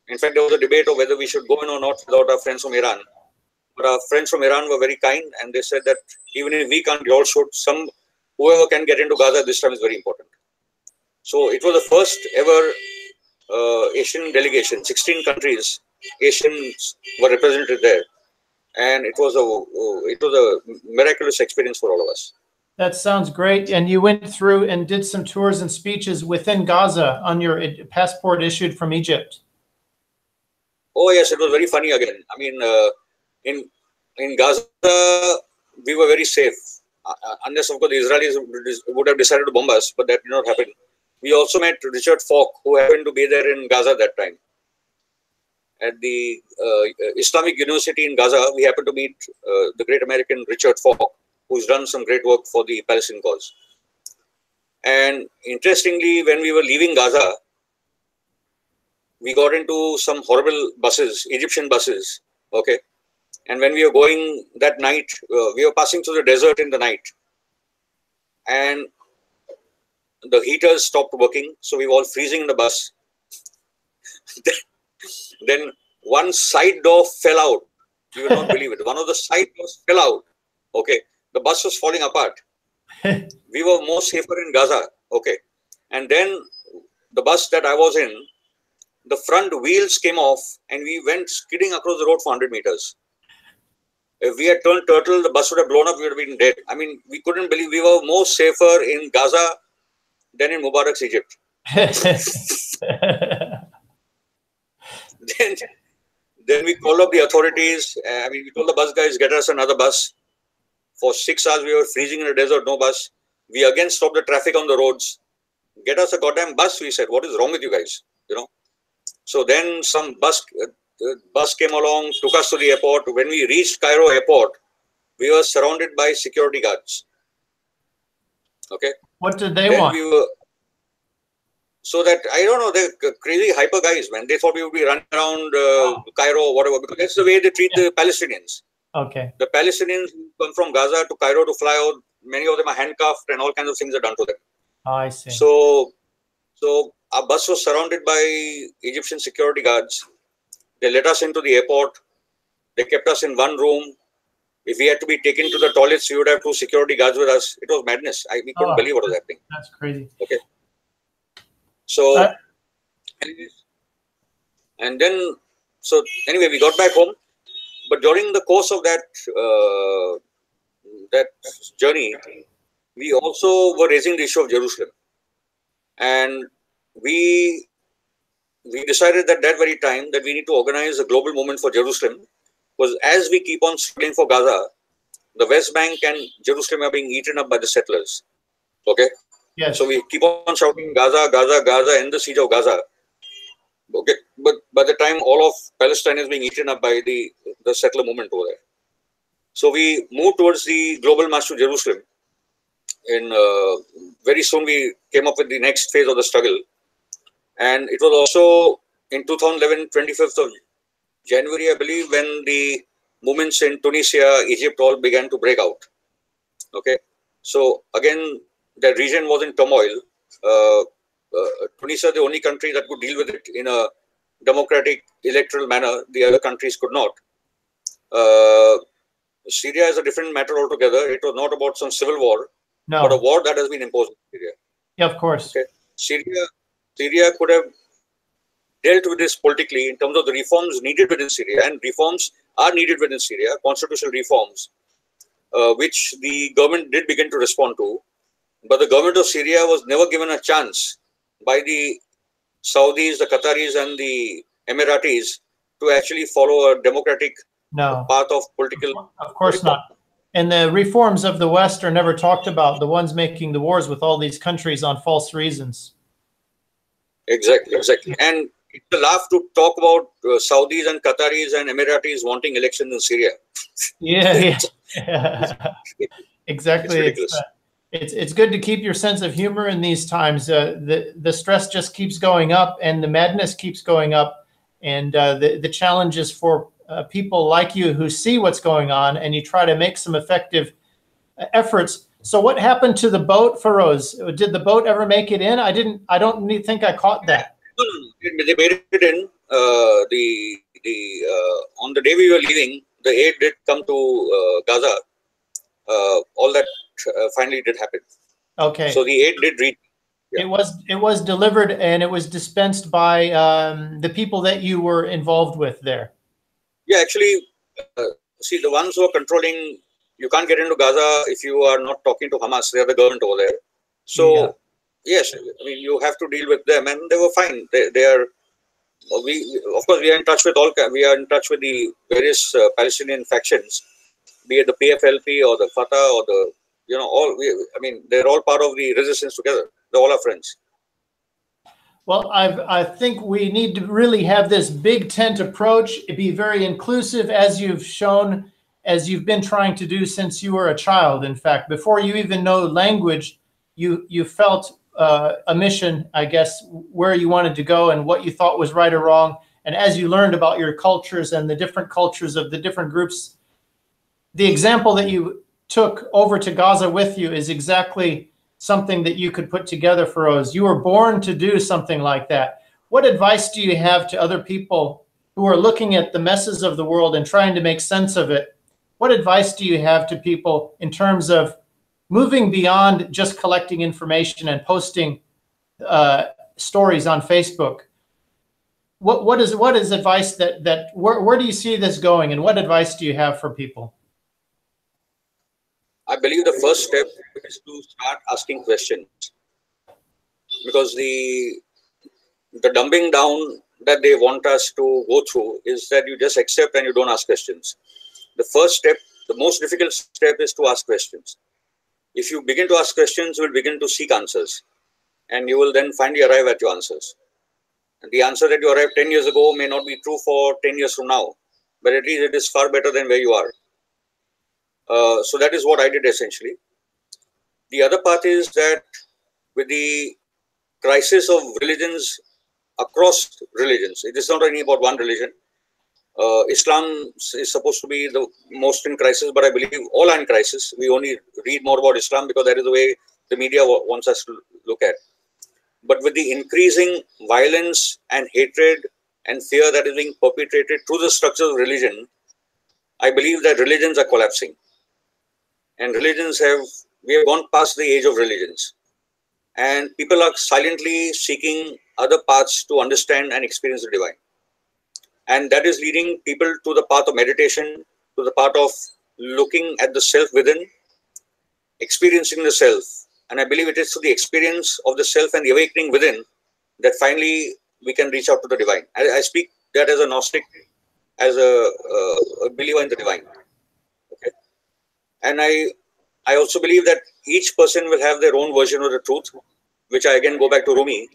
In fact, there was a debate of whether we should go in or not without our friends from Iran. But our friends from Iran were very kind, and they said that even if we can't, you all should. Whoever can get into Gaza this time is very important. So it was the first ever Asian delegation. 16 countries, Asians were represented there, and it was a miraculous experience for all of us. That sounds great. And you went through and did some tours and speeches within Gaza on your passport issued from Egypt. Oh yes, it was very funny again. I mean, in Gaza, we were very safe, unless of course the Israelis would have decided to bomb us, but that did not happen. We also met Richard Falk, who happened to be there in Gaza that time. At the Islamic University in Gaza, we happened to meet the great American Richard Falk, who's done some great work for the Palestinian cause. And interestingly, when we were leaving Gaza, we got into some horrible buses, Egyptian buses, okay? And when we were going that night, we were passing through the desert in the night. And the heaters stopped working, so we were all freezing in the bus. Then one side door fell out. You will not believe it. One of the side doors fell out, okay? The bus was falling apart. We were more safer in Gaza, okay? And then the bus that I was in, the front wheels came off and we went skidding across the road for 100 meters. If we had turned turtle, the bus would have blown up, we would have been dead. I mean, we couldn't believe we were more safer in Gaza than in Mubarak's Egypt. Then we called up the authorities. We told the bus guys, get us another bus. For 6 hours, we were freezing in the desert, no bus. We again stopped the traffic on the roads. Get us a goddamn bus, we said. What is wrong with you guys? So then some bus came along, took us to the airport. When we reached Cairo airport, we were surrounded by security guards. Okay. What did they want? So that, I don't know, they're crazy hyper guys, man. They thought we would be running around Cairo or whatever, because that's the way they treat the Palestinians. Okay. The Palestinians come from Gaza to Cairo to fly out. Many of them are handcuffed and all kinds of things are done to them. Oh, I see. So our bus was surrounded by Egyptian security guards. They let us into the airport. They kept us in one room. If we had to be taken to the toilets, we would have 2 security guards with us. It was madness. We couldn't believe what was happening. That's crazy. Okay. So, and then, so anyway, we got back home. But during the course of that that journey, we also were raising the issue of Jerusalem. And we decided at that very time that we need to organize a global movement for Jerusalem, because as we keep on struggling for Gaza, the West Bank and Jerusalem are being eaten up by the settlers. Okay? Yes. So we keep on shouting Gaza, Gaza, Gaza, end the siege of Gaza. Okay, but by the time all of Palestine is being eaten up by the settler movement over there. So we moved towards the global march to Jerusalem. And very soon we came up with the next phase of the struggle. And it was also in 2011, 25th of January, I believe, when the movements in Tunisia, Egypt all began to break out. Okay, so again, the region was in turmoil. Tunisia, the only country that could deal with it in a democratic electoral manner. The other countries could not. Syria is a different matter altogether. It was not about some civil war, but a war that has been imposed in Syria. Yeah, of course. Okay. Syria could have dealt with this politically in terms of the reforms needed within Syria, and reforms are needed within Syria, constitutional reforms, which the government did begin to respond to. But the government of Syria was never given a chance by the Saudis, the Qataris, and the Emiratis to actually follow a democratic path of political. Of course not. And the reforms of the West are never talked about, the ones making the wars with all these countries on false reasons. Exactly. And it's a laugh to talk about Saudis and Qataris and Emiratis wanting elections in Syria. Yeah. Exactly. It's good to keep your sense of humor in these times. The stress just keeps going up, and the madness keeps going up, and the challenges for people like you who see what's going on, and you try to make some effective efforts. So what happened to the boat, Feroze? Did the boat ever make it in? I don't think I caught that. No. They made it in. On the day we were leaving, the aid did come to Gaza. All that finally did happen. Okay. So the aid did reach. Yeah. It was delivered, and it was dispensed by the people that you were involved with there. Yeah, actually, see, the ones who are controlling, you can't get into Gaza if you are not talking to Hamas. They are the government over there. So yes, I mean, you have to deal with them, and they were fine. They are. Of course, we are in touch with the various Palestinian factions, be it the PFLP or the Fatah or the, they're all part of the resistance together. They're all our friends. Well, I think we need to really have this big tent approach, be very inclusive, as you've shown, as you've been trying to do since you were a child. In fact, before you even know language, you felt a mission, I guess, where you wanted to go and what you thought was right or wrong. And as you learned about your cultures and the different cultures of the different groups, the example that you took over to Gaza with you is exactly something that you could put together, Feroze. You were born to do something like that. What advice do you have to other people who are looking at the messes of the world and trying to make sense of it? What advice do you have to people in terms of moving beyond just collecting information and posting stories on Facebook? What is advice where do you see this going, and what advice do you have for people? I believe the first step is to start asking questions, because the dumbing down that they want us to go through is that you just accept and you don't ask questions. The first step, the most difficult step, is to ask questions. If you begin to ask questions, you will begin to seek answers, and you will then finally arrive at your answers. And the answer that you arrived 10 years ago may not be true for 10 years from now, but at least it is far better than where you are. So that is what I did essentially. The other part is that with the crisis of religions across religions. It is not only about one religion. Islam is supposed to be the most in crisis, but I believe all are in crisis. We only read more about Islam because that is the way the media wants us to look at. But with the increasing violence and hatred and fear that is being perpetrated through the structures of religion, I believe that religions are collapsing. And we have gone past the age of religions. And people are silently seeking other paths to understand and experience the divine. And that is leading people to the path of meditation, to the path of looking at the self within, experiencing the self. And I believe it is through the experience of the self and the awakening within that finally we can reach out to the divine. I speak that as a Gnostic, as a believer in the divine. Okay. And I also believe that each person will have their own version of the truth, which I again go back to Rumi,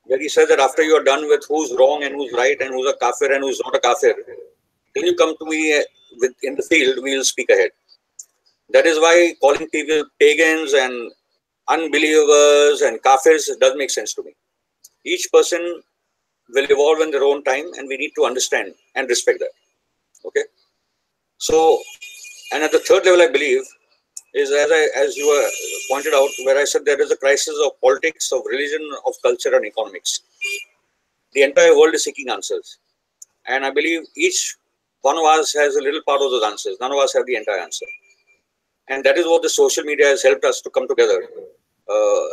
where he says that after you are done with who's wrong and who's right and who's a kafir and who's not a kafir, then you come to me in the field, we will speak ahead. That is why calling people pagans and unbelievers and kafirs does make sense to me. Each person will evolve in their own time and we need to understand and respect that. Okay. So, and at the third level, I believe, is as you were pointed out, where I said there is a crisis of politics, of religion, of culture and economics. The entire world is seeking answers. And I believe each one of us has a little part of those answers. None of us have the entire answer. And that is what the social media has helped us to come together.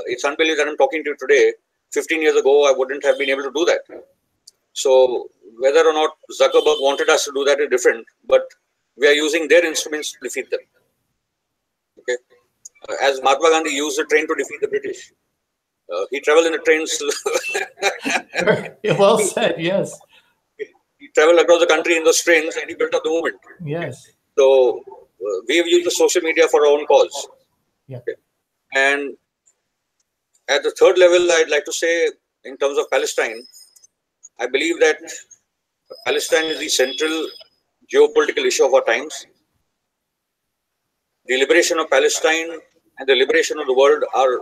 It's unbelievable that I'm talking to you today. 15 years ago, I wouldn't have been able to do that. So whether or not Zuckerberg wanted us to do that is different, but we are using their instruments to defeat them. Okay. As Mahatma Gandhi used the train to defeat the British. He traveled in the trains. Well said, yes. He traveled across the country in those trains and he built up the movement. Yes. So we have used the social media for our own cause. Yeah. Okay. And at the third level, I'd like to say, in terms of Palestine, I believe that Palestine is the central geopolitical issue of our times. The liberation of Palestine and the liberation of the world are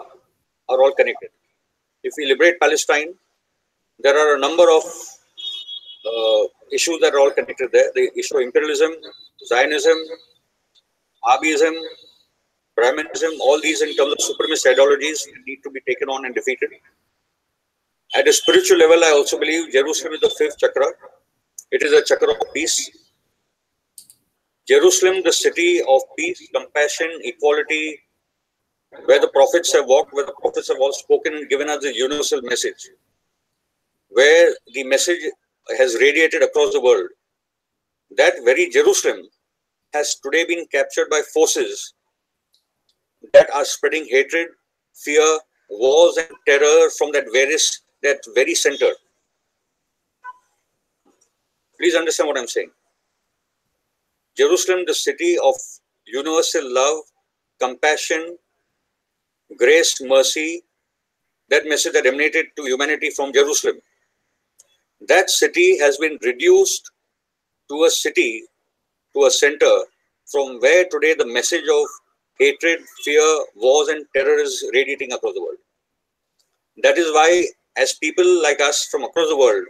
all connected. If we liberate Palestine, there are a number of issues that are all connected there. The issue of imperialism, Zionism, Wahhabism, Brahmanism, all these in terms of supremacist ideologies need to be taken on and defeated. At a spiritual level, I also believe Jerusalem is the fifth chakra. It is a chakra of peace. Jerusalem, the city of peace, compassion, equality, where the prophets have walked, where the prophets have all spoken and given us the universal message, where the message has radiated across the world. That very Jerusalem has today been captured by forces that are spreading hatred, fear, wars and terror from that very center. Please understand what I'm saying. Jerusalem, the city of universal love, compassion, grace, mercy, that message that emanated to humanity from Jerusalem. That city has been reduced to a city, to a center from where today the message of hatred, fear, wars and terror is radiating across the world. That is why, as people like us from across the world,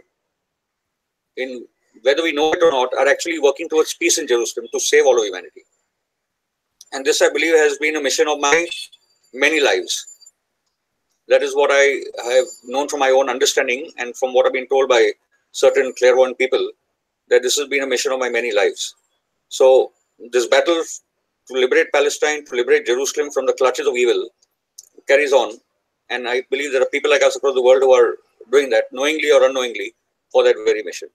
in whether we know it or not, are actually working towards peace in Jerusalem to save all of humanity. And this, I believe, has been a mission of my many lives. That is what I have known from my own understanding and from what I've been told by certain clairvoyant people, that this has been a mission of my many lives. So this battle to liberate Palestine, to liberate Jerusalem from the clutches of evil carries on. And I believe there are people like us across the world who are doing that, knowingly or unknowingly, for that very mission.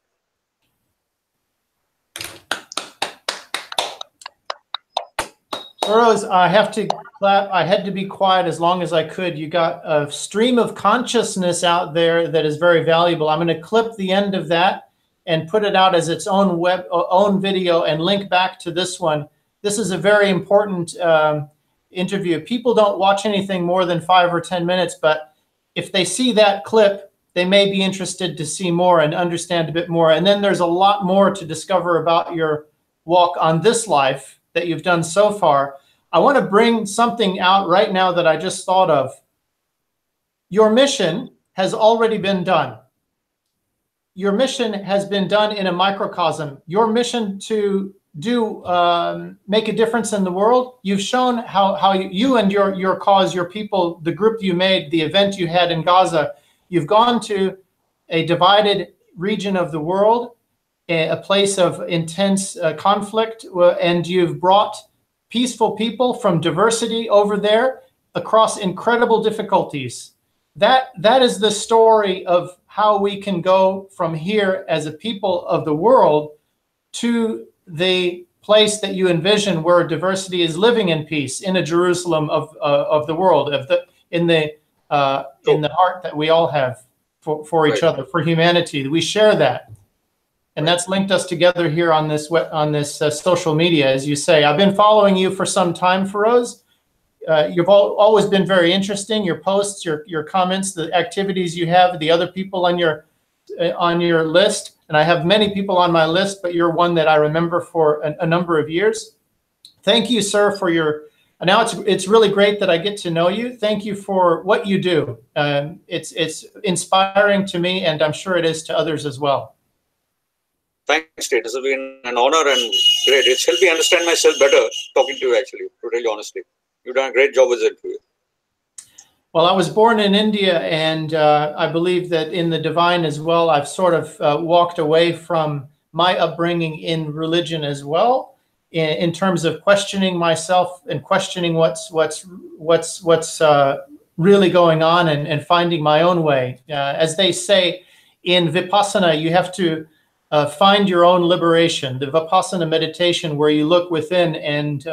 Feroze, I have to clap. I had to be quiet as long as I could. You got a stream of consciousness out there that is very valuable. I'm going to clip the end of that and put it out as its own video and link back to this one. This is a very important interview. People don't watch anything more than 5 or 10 minutes, but if they see that clip, they may be interested to see more and understand a bit more. And then there's a lot more to discover about your walk on this life that you've done so far. I want to bring something out right now that I just thought of. Your mission has already been done. Your mission has been done in a microcosm. Your mission to make a difference in the world, you've shown how you and your cause, your people, the group you made, the event you had in Gaza, you've gone to a divided region of the world, a place of intense conflict, and you've brought peaceful people from diversity over there across incredible difficulties. That is the story of how we can go from here as a people of the world to the place that you envision, where diversity is living in peace, in a Jerusalem of the world, in the heart that we all have for each other, for humanity. We share that, and that's linked us together here on this social media, as you say. I've been following you for some time, Feroze. You've always been very interesting. Your posts, your comments, the activities you have, the other people on your list. And I have many people on my list, but you're one that I remember for a number of years. Thank you, sir, for your. Now it's really great that I get to know you. Thank you for what you do. It's inspiring to me, and I'm sure it is to others as well. Thanks, Tate. This has been an honor and great. It's helped me understand myself better talking to you, actually, to tell you honestly. You've done a great job with it. Well, I was born in India, and I believe that in the divine as well. I've sort of walked away from my upbringing in religion as well, in terms of questioning myself and questioning what's really going on, and finding my own way. As they say in Vipassana, you have to find your own liberation. The Vipassana meditation, where you look within and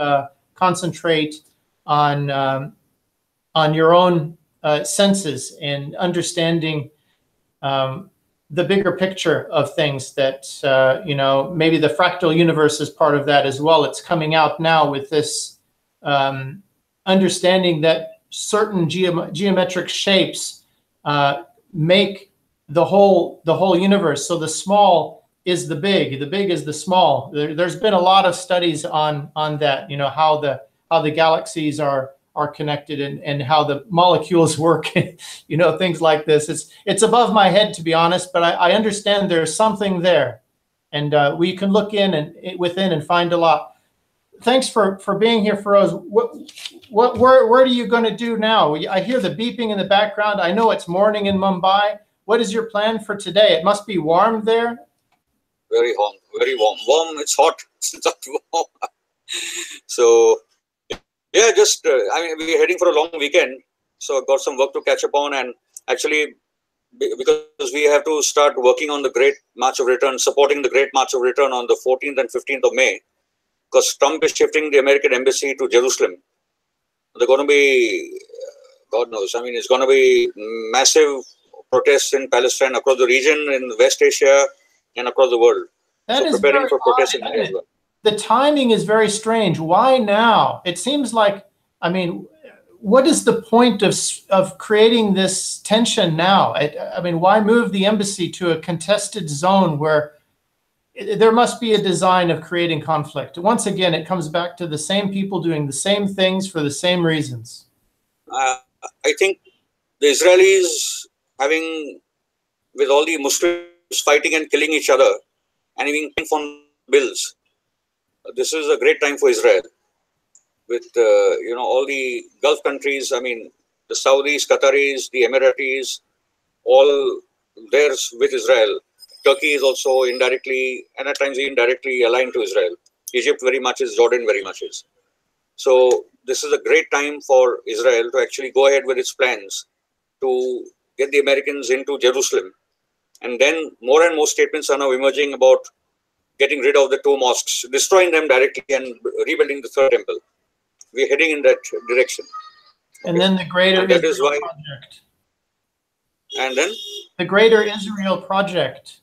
concentrate on your own senses and understanding the bigger picture of things, that maybe the fractal universe is part of that as well. It's coming out now with this understanding that certain geometric shapes make the whole universe. So the small is the big is the small. There's been a lot of studies on that, how the galaxies are connected, and how the molecules work, things like this. It's above my head, to be honest, but I understand there's something there, and we can look within and find a lot. Thanks for being here, Feroze. What are you going to do now? I hear the beeping in the background. I know it's morning in Mumbai. What is your plan for today? It must be warm there. Very warm, very warm. Warm, it's hot. It's not warm. So, yeah, we're heading for a long weekend. So I've got some work to catch up on. And actually, because we have to start working on the Great March of Return, supporting the Great March of Return on the 14th and 15th of May, because Trump is shifting the American embassy to Jerusalem. They're going to be, God knows, it's going to be massive protests in Palestine, across the region, in West Asia, and across the world. That is preparing for protests in India as well. The timing is very strange. Why now? It seems like, what is the point of creating this tension now? Why move the embassy to a contested zone where there must be a design of creating conflict? Once again, it comes back to the same people doing the same things for the same reasons. I think the Israelis, with all the Muslims fighting and killing each other and having on bills, this is a great time for Israel. With all the Gulf countries, the Saudis, Qataris, the Emiratis, all there with Israel. Turkey is also indirectly, and at times indirectly, aligned to Israel. Egypt very much is, Jordan very much is. So this is a great time for Israel to actually go ahead with its plans to get the Americans into Jerusalem. And then more and more statements are now emerging about getting rid of the two mosques, destroying them directly, and rebuilding the third temple. We're heading in that direction. And then the Greater Israel Project. And then? The Greater Israel Project.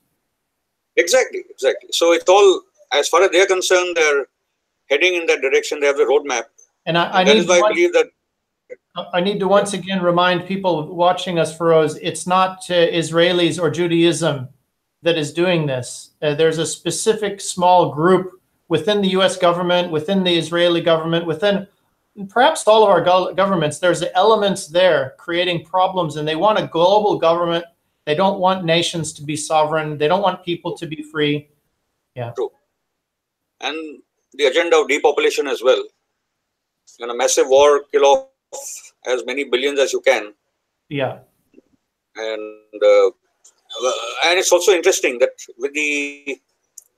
Exactly. So it's all, as far as they're concerned, they're heading in that direction. They have the roadmap. And I believe that. I need to once again remind people watching us, Feroze, it's not Israelis or Judaism that is doing this. There's a specific small group within the U.S. government, within the Israeli government, within perhaps all of our governments, there's elements there creating problems, and they want a global government. They don't want nations to be sovereign. They don't want people to be free. Yeah. True. And the agenda of depopulation as well. In a massive war, kill off as many billions as you can. Yeah. And it's also interesting that with the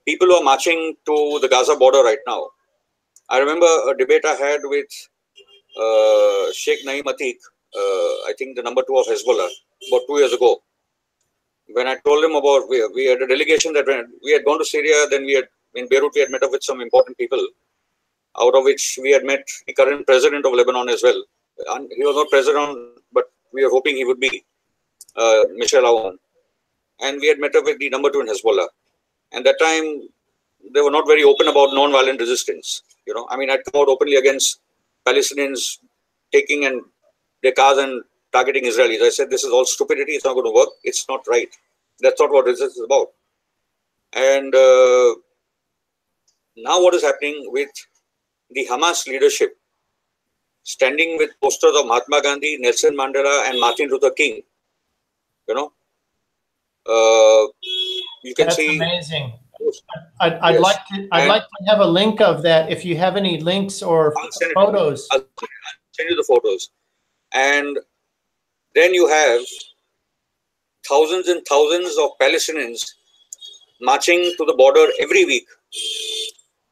people who are marching to the Gaza border right now, I remember a debate I had with Sheikh Naeem Atiq, I think the number 2 of Hezbollah, about 2 years ago. When I told him about, we had a delegation that we had gone to Syria, then in Beirut, we had met up with some important people, out of which we had met the current president of Lebanon as well. And he was not president, but we were hoping he would be, Michel Aoun. And we had met up with the number 2 in Hezbollah. And that time, they were not very open about non-violent resistance. I mean, I'd come out openly against Palestinians taking and their cars and targeting Israelis. I said, this is all stupidity. It's not going to work. It's not right. That's not what resistance is about. And now what is happening with the Hamas leadership, standing with posters of Mahatma Gandhi, Nelson Mandela, and Martin Luther King. You can That's see. Amazing. I'd like to have a link of that if you have any links or photos. I'll send you the photos. And then you have thousands and thousands of Palestinians marching to the border every week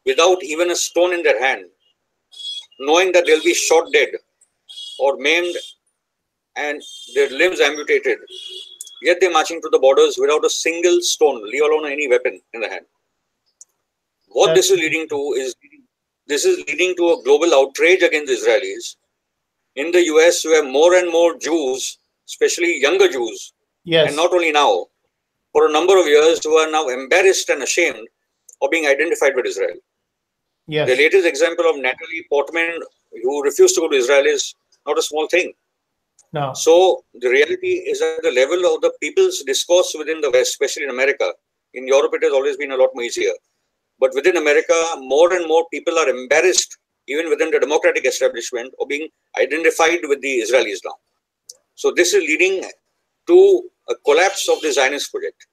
without even a stone in their hand, knowing that they'll be shot dead or maimed and their limbs amputated. Yet they're marching to the borders without a single stone, leave alone any weapon in the hand. What this is leading to is, this is leading to a global outrage against the Israelis. In the US, you have more and more Jews, especially younger Jews, and not only now, for a number of years, who are now embarrassed and ashamed of being identified with Israel. Yes. The latest example of Natalie Portman, who refused to go to Israel, is not a small thing. No. So the reality is at the level of the people's discourse within the West, especially in America. In Europe, it has always been a lot more easier. But within America, more and more people are embarrassed, even within the democratic establishment, of being identified with the Israelis now. So this is leading to a collapse of the Zionist project.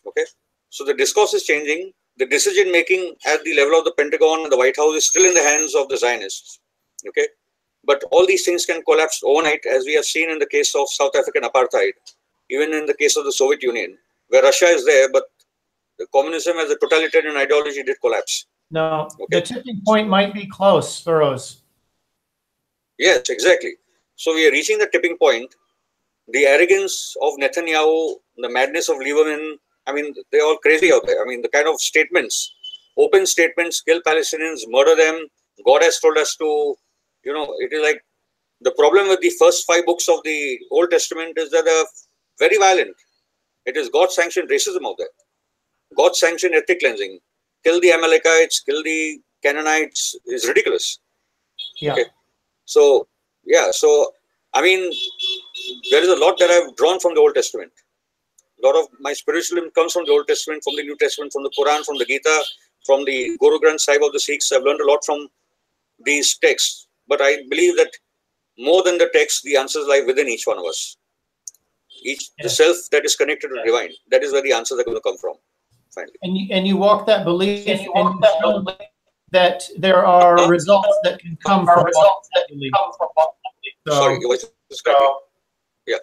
Okay. So the discourse is changing. The decision making at the level of the Pentagon and the White House is still in the hands of the Zionists. Okay. But all these things can collapse overnight, as we have seen in the case of South African apartheid, even in the case of the Soviet Union, where Russia is there, but the communism as a totalitarian ideology did collapse. No, okay. The tipping point might be close, Feroze. Yes, exactly. So we are reaching the tipping point. The arrogance of Netanyahu, the madness of Lieberman, I mean, they're all crazy out there. I mean, the kind of statements, open statements, kill Palestinians, murder them. God has told us to, it is like the problem with the first 5 books of the Old Testament is that they're very violent. It is God-sanctioned racism out there. God-sanctioned ethnic cleansing. Kill the Amalekites, kill the Canaanites is ridiculous. Yeah. Okay. So, yeah. So, I mean, there is a lot that I've drawn from the Old Testament. A lot of my spiritualism comes from the Old Testament, from the New Testament, from the Quran, from the Gita, from the Guru Granth Sahib of the Sikhs. I've learned a lot from these texts. But I believe that more than the text, the answers lie within each one of us. The self that is connected to the divine, that is where the answers are going to come from. Finally. And you walk that belief, and that there are results that can come from that belief. Sorry, your voice is cracking. Yeah.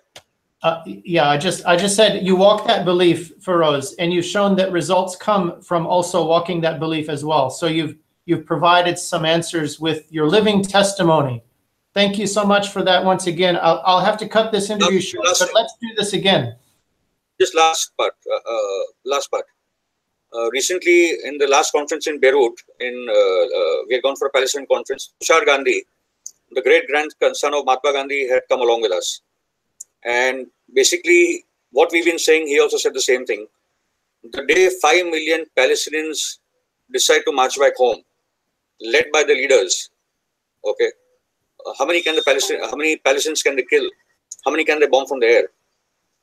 Yeah, I just said you walk that belief, Feroze, and you've shown that results come from also walking that belief as well. So you've provided some answers with your living testimony. Thank you so much for that once again. I'll have to cut this interview short, but let's do this again. Just last part. Recently, in the last conference in Beirut, we had gone for a Palestine conference. Tushar Gandhi, the great grandson of Mahatma Gandhi, had come along with us. And basically, what we've been saying, he also said the same thing. The day 5 million Palestinians decide to march back home, led by the leaders, okay, how many Palestinians can they kill? How many can they bomb from the air?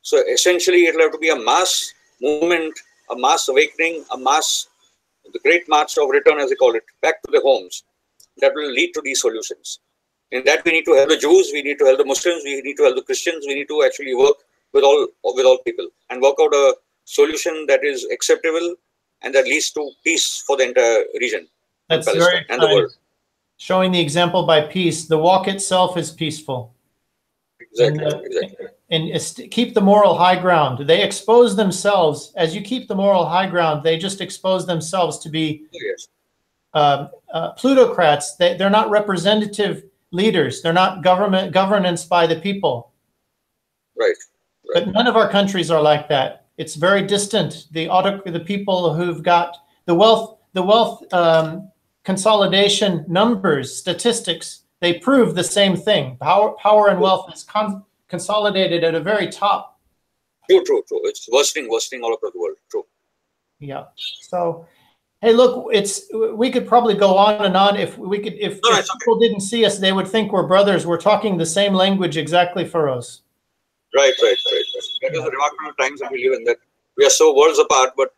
So essentially, it will have to be a mass movement, a mass awakening, the great march of return, as they call it, back to the homes. that will lead to these solutions. In that, we need to help the Jews, we need to help the Muslims, we need to help the Christians, we need to actually work with all people and work out a solution that is acceptable and that leads to peace for the entire region. That's Palestine very and the world. Showing the example by peace. The walk itself is peaceful. Exactly. And keep the moral high ground. They expose themselves. As you keep the moral high ground, they just expose themselves to be plutocrats. They're not representative leaders. They're not governance by the people. Right. But none of our countries are like that. It's very distant. The people who've got the wealth consolidation numbers, statistics, they prove the same thing. Power and wealth is consolidated at a very top. True. It's worsening all across the world. True. Yeah. So, hey, look, we could probably go on and on. If people didn't see us, they would think we're brothers. We're talking the same language exactly, Feroze. Right. That is the remarkable times that we live in, that we are so worlds apart, but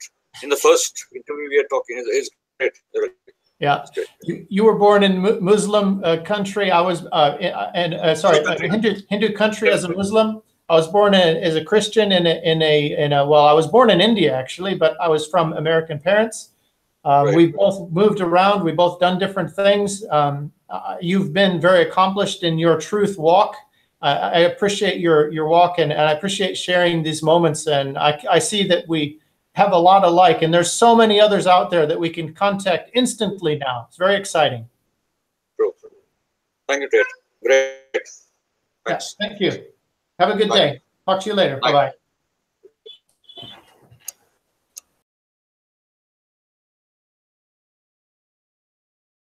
in the first interview we are talking is great. Yeah, you were born in Muslim country. I was Hindu country as a Muslim. I was born as a Christian well, I was born in India actually, but I was from American parents. We both moved around. We both done different things. You've been very accomplished in your truth walk. I appreciate your walk, and I appreciate sharing these moments. And I see that we have a lot alike, and there's so many others out there that we can contact instantly now. It's very exciting. True. Thank you, Ted. Great. Thanks. Yeah, thank you. Have a good day. Talk to you later. Bye-bye.